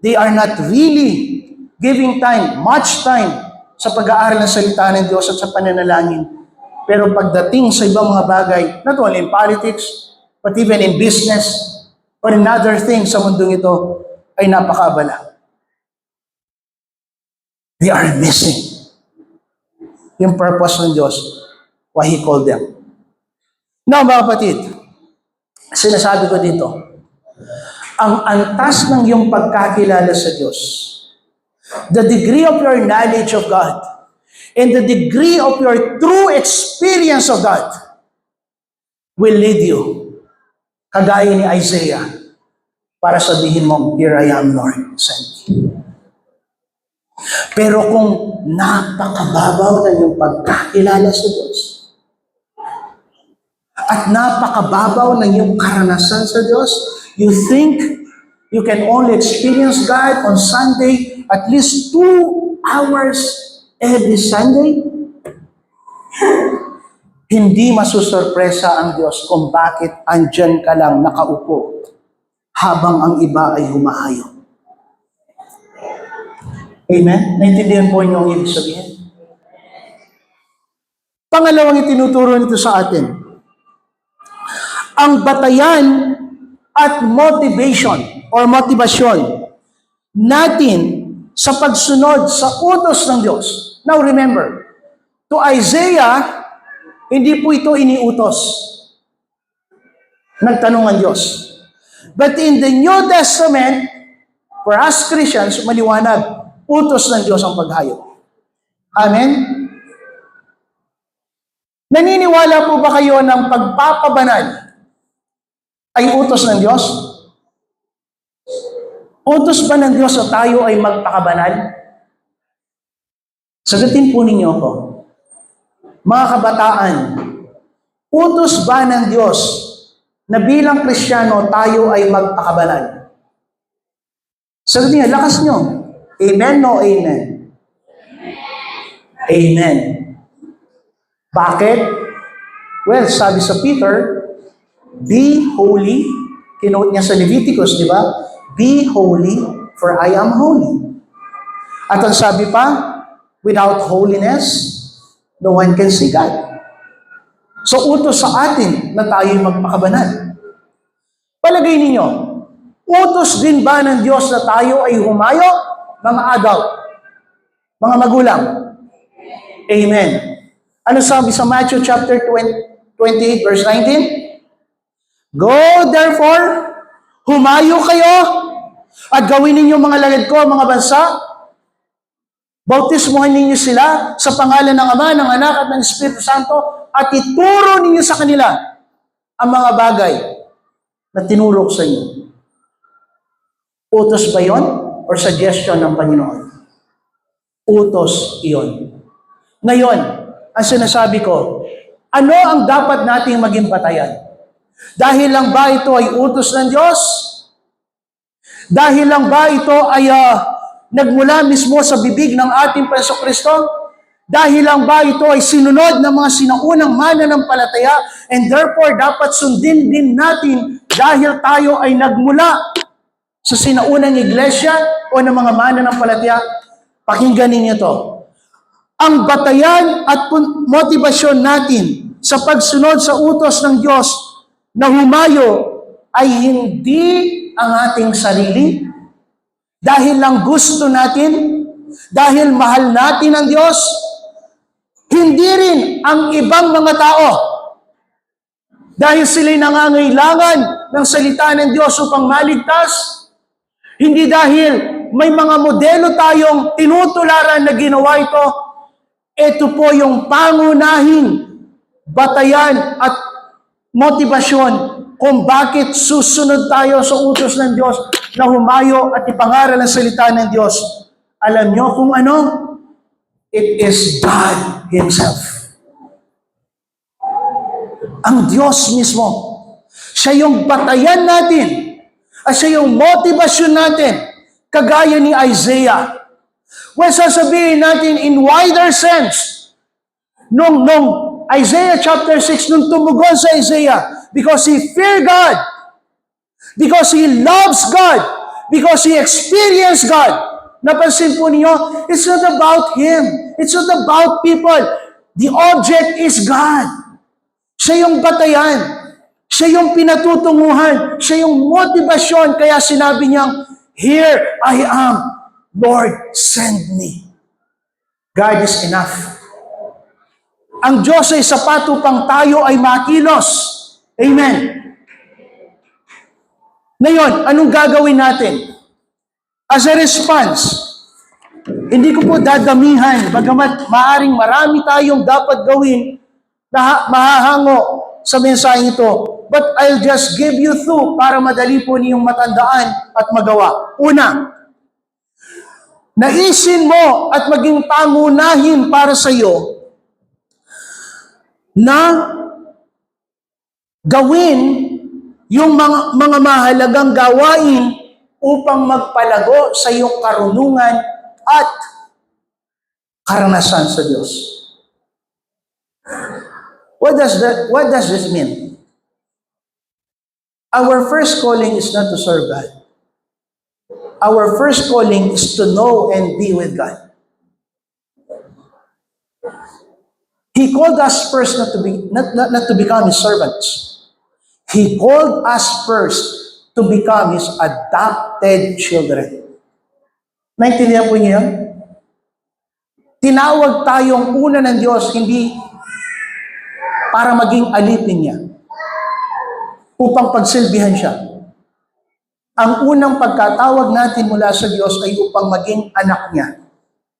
they are not really giving time, much time, sa pag-aaral ng salita ng Diyos at sa pananalangin. Pero pagdating sa ibang mga bagay, not only in politics, but even in business, or in other things sa mundong ito, ay napakaabala. They are missing yung purpose ng Diyos, why He called them. Now, mga kapatid, sinasabi ko dito, ang antas ng iyong pagkakilala sa Diyos, the degree of your knowledge of God, and the degree of your true experience of God, will lead you, kagaya ni Isaiah, para sabihin mo, "Here I am, Lord, send me." Pero kung napakababaw na yung pagkakilala sa Diyos, at napakababaw na yung karanasan sa Diyos, you think you can only experience God on Sunday at least 2 hours every Sunday, hindi masusurpresa ang Diyos kung bakit andyan ka lang nakaupo habang ang iba ay humahayo. Amen? Naintindihan po niyo ang ibig sabihin? Pangalawang itinuturo nito sa atin, ang batayan at motivation or motivasyon natin sa pagsunod sa utos ng Diyos. Now remember, to Isaiah, hindi po ito iniutos. Nagtanong ang Diyos. But in the New Testament, for us Christians, maliwanag, utos ng Diyos ang paghayo. Amen? Naniniwala po ba kayo ng pagpapabanal ay utos ng Diyos? Utos ba ng Diyos na tayo ay magpakabanal? Sagutin po ninyo ako. Mga kabataan, utos ba ng Diyos na bilang Kristiyano tayo ay magpakabanal? Sagutin niyo, lakas niyo. Amen o amen? Amen. Bakit? Well, sabi sa Peter, be holy. Kinote niya sa Leviticus, di ba? Be holy, for I am holy. At ang sabi pa, without holiness, no one can see God. So, utos sa atin na tayo magpakabanal. Palagay ninyo, utos din ba ng Diyos na tayo ay humayo? Mga adult, mga magulang. Amen. Ano sabi sa Matthew chapter 28, verse 19? Go therefore, humayo kayo, at gawin ninyo mga lalad ko, mga bansa. Bautismuhan ninyo sila sa pangalan ng Ama, ng Anak, at ng Espiritu Santo, at ituro ninyo sa kanila ang mga bagay na tinuro ko sa inyo. Utos ba yon? Or suggestion ng Panginoon? Utos iyon. Ngayon, ang sinasabi ko, ano ang dapat nating maging batayan? Dahil lang ba ito ay utos ng Diyos? Dahil lang ba ito ay nagmula mismo sa bibig ng ating Jesucristo? Dahil lang ba ito ay sinunod ng mga sinaunang mananampalataya and therefore dapat sundin din natin dahil tayo ay nagmula sa sinaunang iglesia o ng mga mananampalataya? Pakinggan ninyo ito. Ang batayan at motibasyon natin sa pagsunod sa utos ng Diyos na humayo ay hindi ang ating sarili, dahil lang gusto natin, dahil mahal natin ang Diyos, hindi rin ang ibang mga tao, dahil sila'y nangangailangan ng salita ng Diyos upang maligtas, hindi dahil may mga modelo tayong tinutularan na ginawa ito. Ito po yung pangunahing batayan at motibasyon kung bakit susunod tayo sa utos ng Diyos na humayo at ipangaral ang salita ng Diyos. Alam nyo kung ano? It is God Himself. Ang Diyos mismo Siya yung batayan natin. At siya yung motivasyon natin. Kagaya ni Isaiah. When sasabihin natin in wider sense, nung Isaiah chapter 6, nung tumugon sa Isaiah, because he feared God, because he loves God, because he experienced God. Napansin po niyo, it's not about him. It's not about people. The object is God. Siya yung batayan. Siya yung pinatutunguhan. Siya yung motivasyon. Kaya sinabi niyang, "Here I am, Lord, send me." God is enough. Ang Diyos ay sapat upang tayo ay makilos. Amen. Ngayon, anong gagawin natin? As a response, hindi ko po dadamihan, bagamat maaring marami tayong dapat gawin na mahahango sa mensaheng ito. But I'll just give you two para madali po niyong matandaan at magawa. Una, naisin mo at maging pangunahin para sa iyo na gawin yung mga mahalagang gawain upang magpalago sa iyong karunungan at karanasan sa Diyos. What does this mean? Our first calling is not to serve God. Our first calling is to know and be with God. He called us first not to become His servants. He called us first to become His adopted children. Naintindihan po niyo? Tinawag tayong una ng Diyos, hindi para maging alipin niya, upang pagsilbihan siya. Ang unang pagkatawag natin mula sa Diyos ay upang maging anak niya,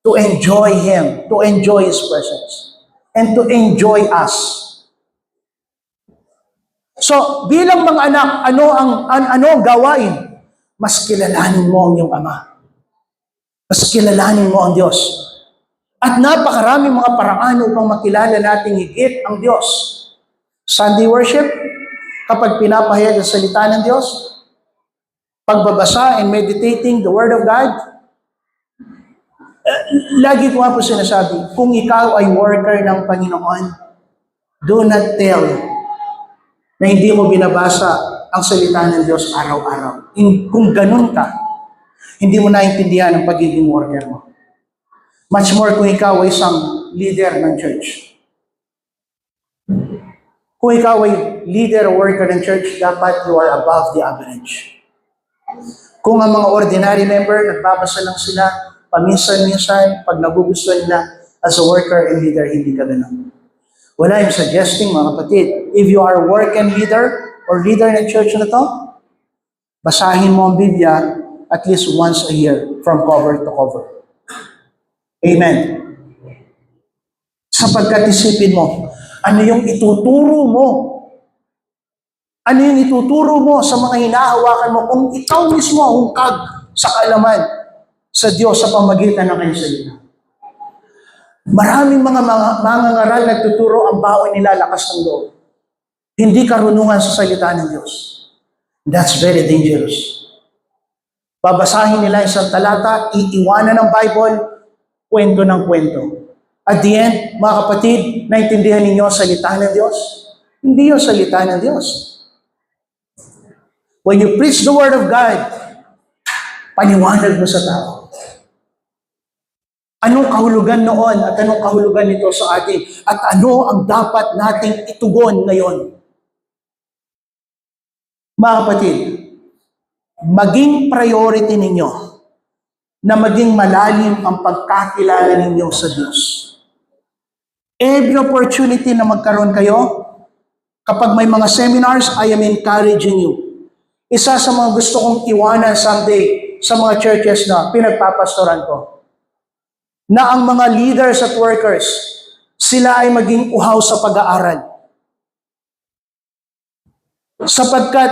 to enjoy Him, to enjoy His presence, and to enjoy us. So, bilang mga anak, ano ang gawain? Mas kilalanin mo ang iyong Ama. Mas kilalanin mo ang Diyos. At napakaraming mga paraan upang makilala natin higit ang Diyos. Sunday worship, kapag pinapahayag ang salita ng Diyos, pagbabasa and meditating the Word of God, lagi ko nga po sinasabi, kung ikaw ay worker ng Panginoon, do not tell na hindi mo binabasa ang salita ng Diyos araw-araw. Kung ganun ka, hindi mo naintindihan ang pagiging worker mo. Much more kung ikaw ay isang leader ng church. Kung ikaw ay leader or worker ng church, dapat you are above the average. Kung ang mga ordinary member, nagbabasa lang sila, paminsan-minsan, pag nagugustuhan nila as a worker and leader, hindi ka ganun. Well, I'm suggesting, mga kapatid, if you are a work and leader or leader ng church na to, basahin mo ang Biblia at least once a year from cover to cover. Amen. Sapagkat isipin mo, ano yung ituturo mo? Ano yung ituturo mo sa mga hinahawakan mo kung ikaw mismo hungkag sa kaalaman sa Diyos sa pamagitan ng kanyang salita? Maraming mga mangangaral nagtuturo ang baon nila lakas ng loob. Hindi karunungan sa salita ng Diyos. That's very dangerous. Babasahin nila isang talata, iiwanan ng Bible, kwento ng kwento. At the end, mga kapatid, naintindihan ninyo ang salita ng Diyos? Hindi yung salita ng Diyos. When you preach the Word of God, paniwanag mo sa tao. Anong kahulugan noon at anong kahulugan nito sa atin? At ano ang dapat nating itugon ngayon? Mga kapatid, maging priority ninyo na maging malalim ang pagkakilala ninyo sa Diyos. Every opportunity na magkaroon kayo, kapag may mga seminars, I am encouraging you. Isa sa mga gusto kong iwanan someday sa mga churches na pinagpapastoran ko, na ang mga leaders at workers, sila ay maging uhaw sa pag-aaral. Sapagkat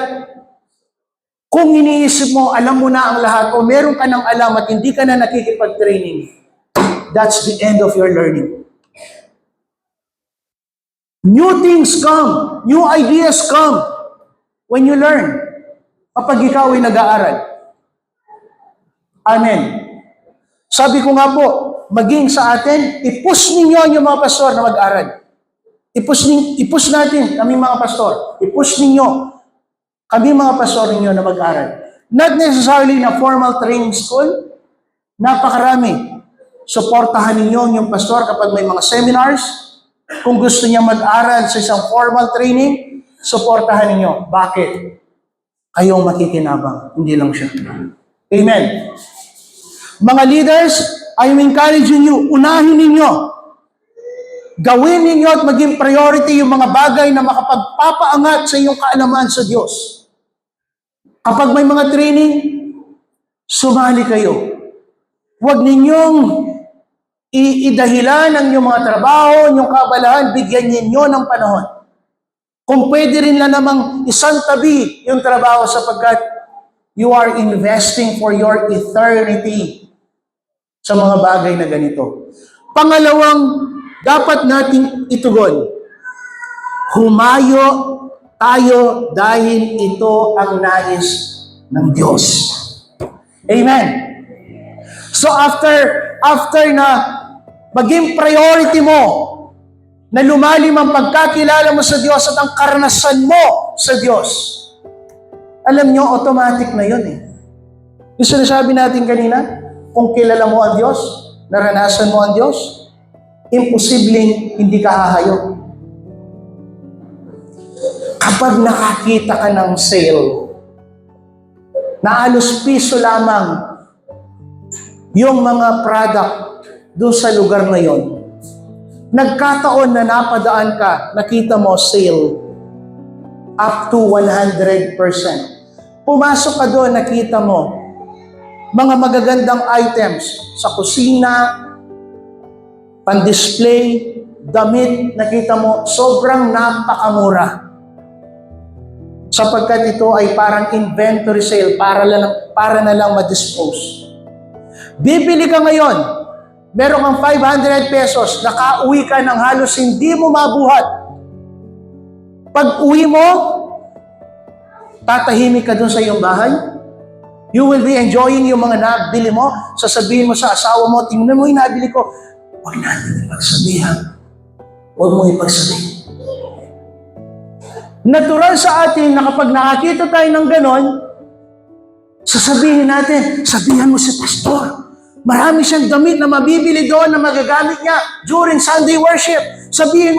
kung iniisip mo, alam mo na ang lahat, o meron ka ng alam at hindi ka na nakikipag-training, that's the end of your learning. New things come, new ideas come. when you learn, kapag ikaw ay nag-aaral. Amen. Sabi ko nga po, maging sa atin, i-push ninyo yung mga pastor na mag-aral. I-push natin, kami mga pastor. I-push ninyo, kami mga pastor ninyo na mag-aral. Not necessarily na formal training school, napakarami. Suportahan ninyo yung pastor kapag may mga seminars. Kung gusto niya mag-aral sa isang formal training, suportahan ninyo. Bakit? Kayong makikinabang, hindi lang siya. Amen. Mga leaders, I'm encouraging you, unahin ninyo. Gawin ninyo at maging priority yung mga bagay na makapagpapaangat sa iyong kaalaman sa Diyos. Kapag may mga training, sumali kayo. Huwag ninyong idahilan ang inyong mga trabaho, inyong kabalahan, bigyan ninyo ng panahon. Kung pwede rin lang namang isang tabi yung trabaho sapagkat you are investing for your eternity sa mga bagay na ganito. Pangalawang dapat nating itugon, humayo tayo dahil ito ang nais ng Diyos. Amen. So after na maging priority mo, na lumalim ang pagkakilala mo sa Diyos at ang karanasan mo sa Diyos, alam nyo, automatic na yun eh. Yung sinasabi natin kanina, kung kilala mo ang Diyos, naranasan mo ang Diyos, imposibleng hindi ka hahayo. Kapag nakakita ka ng sale, na alos piso lamang yung mga product doon sa lugar na yon, nagkataon na napadaan ka, nakita mo sale, up to 100%. Pumasok ka doon, nakita mo, mga magagandang items sa kusina, pan-display, damit, nakita mo, sobrang napakamura. Sapagkat ito ay parang inventory sale, para na lang ma-dispose. Bibili ka ngayon, meron kang 500 pesos, nakauwi ka ng halos hindi mo mabuhat. Pag uwi mo, tatahimik ka dun sa iyong bahay. You will be enjoying yung mga nabili mo. Sasabihin mo sa asawa mo, tingnan mo yung nabili ko. Huwag natin ipagsabihan. Huwag mo ipagsabihin. Natural sa atin na kapag nakakita tayo ng ganon, sasabihin natin, sabihan mo si pastor. Marami siyang damit na mabibili doon na magagamit niya during Sunday worship. Sabihan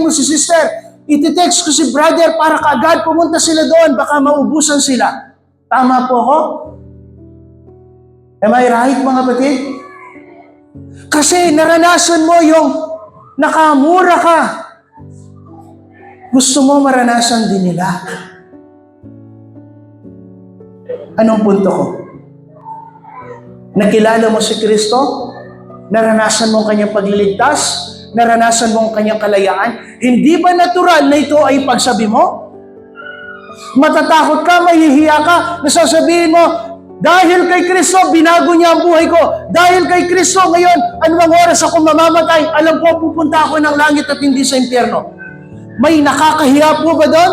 mo si sister, iti-text ko si brother para kaagad pumunta sila doon, baka maubusan sila. Tama po ako? Am I right, mga kapatid? Kasi naranasan mo yung nakamura ka. Gusto mo maranasan din nila. Anong punto ko? Nakilala mo si Kristo? Naranasan mo ang kanyang pagliligtas? Naranasan mo ang kanyang kalayaan? Hindi ba natural na ito ay pagsabi mo? Matatakot ka, mahihiya ka, nasasabihin mo, dahil kay Kristo, binago niya ang buhay ko. Dahil kay Kristo, ngayon, anumang oras ako mamamatay, alam ko, pupunta ako ng langit at hindi sa impyerno. May nakakahiya po ba doon?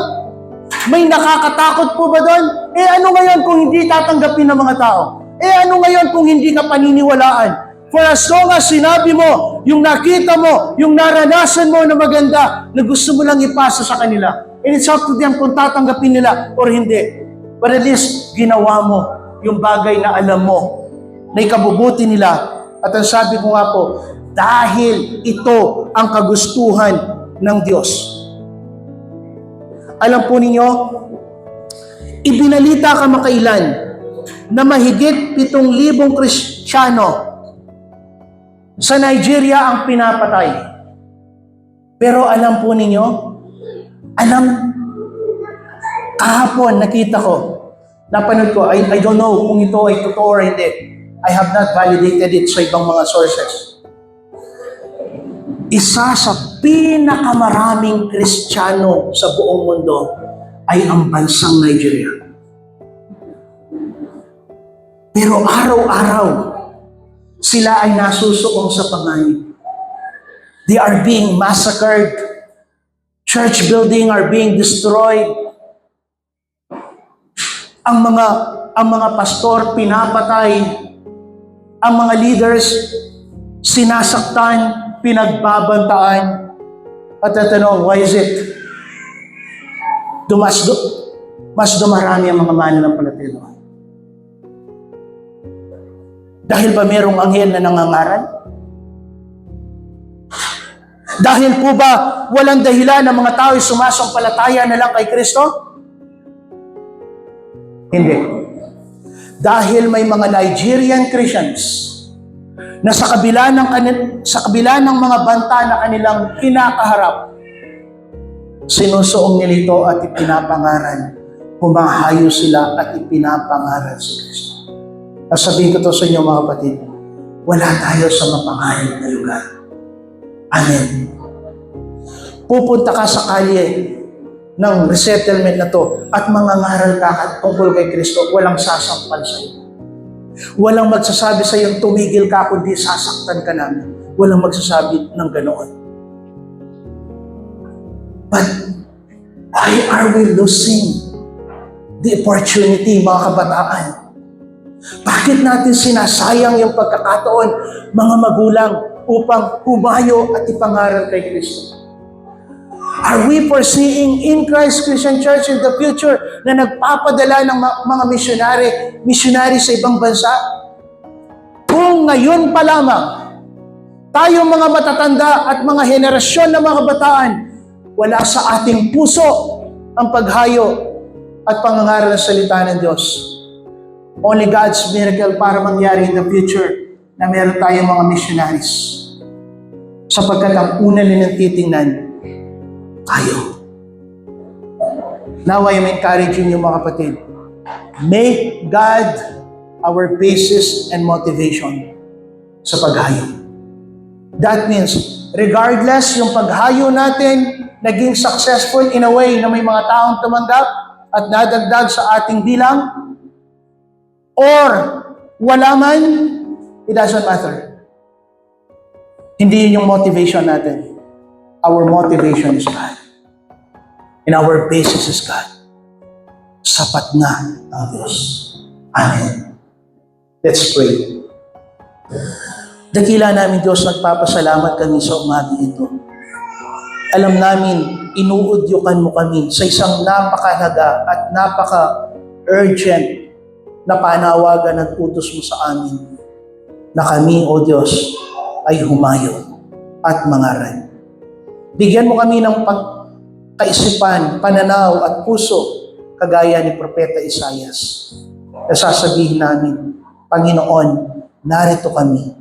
May nakakatakot po ba doon? Eh ano ngayon kung hindi tatanggapin ng mga tao? Eh ano ngayon kung hindi ka paniniwalaan? For as long as sinabi mo, yung nakita mo, yung naranasan mo na maganda, na gusto mo lang ipasa sa kanila. And it's up to them kung tatanggapin nila or hindi. But at least, ginawa mo yung bagay na alam mo, na ikabubuti nila. At ang sabi ko nga po, dahil ito ang kagustuhan ng Diyos. Alam po ninyo, ibinalita kamakailan na mahigit 7,000 Kristiyano sa Nigeria ang pinapatay. Pero alam po ninyo, kahapon nakita ko, napanood ko, I don't know kung ito ay totoo or hindi. I have not validated it sa ibang mga sources. Isa sa pinakamaraming Kristiyano sa buong mundo ay ang bansang Nigeria. Pero araw-araw, sila ay nasusuong sa panganib. They are being massacred. Church buildings are being destroyed. Ang mga pastor pinapatay, ang mga leaders sinasaktan, pinagbabantaan. At tatanong, why is it? Mas dumarami ang mga mananampalataya. Dahil ba merong anghel na nangangaral? Dahil po ba walang dahilan ng mga tao ay sumasampalataya na lang kay Kristo? Hindi. Dahil may mga Nigerian Christians na sa kabila ng mga banta na kanilang kinakaharap, sinusuong nila ito at ipinapangaral. Humahayo sila at ipinapangaral si Kristo. Sabihin ko to sa inyo mga kapatid, wala tayo sa mapangaral na lugar. Amen. Pupunta ka sa kalye ng resettlement na to at mangangaral ka tungkol kay Kristo, walang sasampal sa iyo. Walang magsasabi sa iyo, tumigil ka kundi sasaktan ka namin. Walang magsasabi ng ganoon. But why are we losing the opportunity, mga kabataan? Bakit natin sinasayang yung pagkakataon, mga magulang, upang humayo at ipangaral kay Kristo? Are we foreseeing in Christ Christian Church in the future na nagpapadala ng mga missionary sa ibang bansa? Kung ngayon pa lamang, tayong mga matatanda at mga henerasyon ng mga kabataan, wala sa ating puso ang paghayo at pangangaral ng salita ng Diyos. Only God's miracle para mangyari in the future na meron tayong mga missionaries. Sapagkat ang una nilang titingnan, tayo. Now I am encouraging you mga kapatid, make God our basis and motivation sa paghayo. That means, regardless yung paghayo natin naging successful in a way na may mga taong tumanggap at nadagdag sa ating bilang, or wala man, it doesn't matter. Hindi yun yung motivation natin. Our motivation is God. And our basis is God. Sapat na ang Diyos. Amen. Let's pray. Dakila namin Diyos, nagpapasalamat kami sa umaga ito. Alam namin, inuudyukan mo kami sa isang napakahalaga at napaka-urgent na panawagan at utos mo sa amin na kami, O Diyos, ay humayo at mangaral. Bigyan mo kami ng kaisipan, pananaw at puso kagaya ni Propeta Isaias. Nasasabihin namin, Panginoon, narito kami,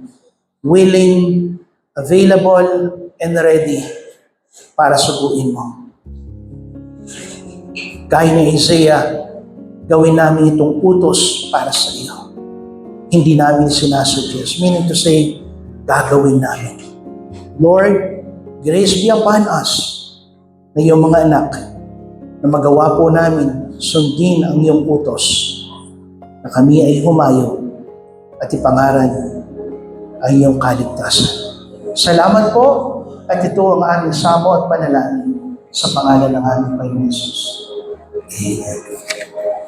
willing, available, and ready para suguin mo. Gaya ni Isaiah, gawin namin itong utos para sa iyo. Hindi namin sinasuggest. Meaning to say, gagawin namin. Lord, grace be upon us na iyong mga anak na magawa po namin sundin ang iyong utos na kami ay humayo at ipangaral ang iyong kaligtasan. Salamat po at ito ang aming samo at panalangin sa pangalan ng aming Panginoon Jesus. Amen.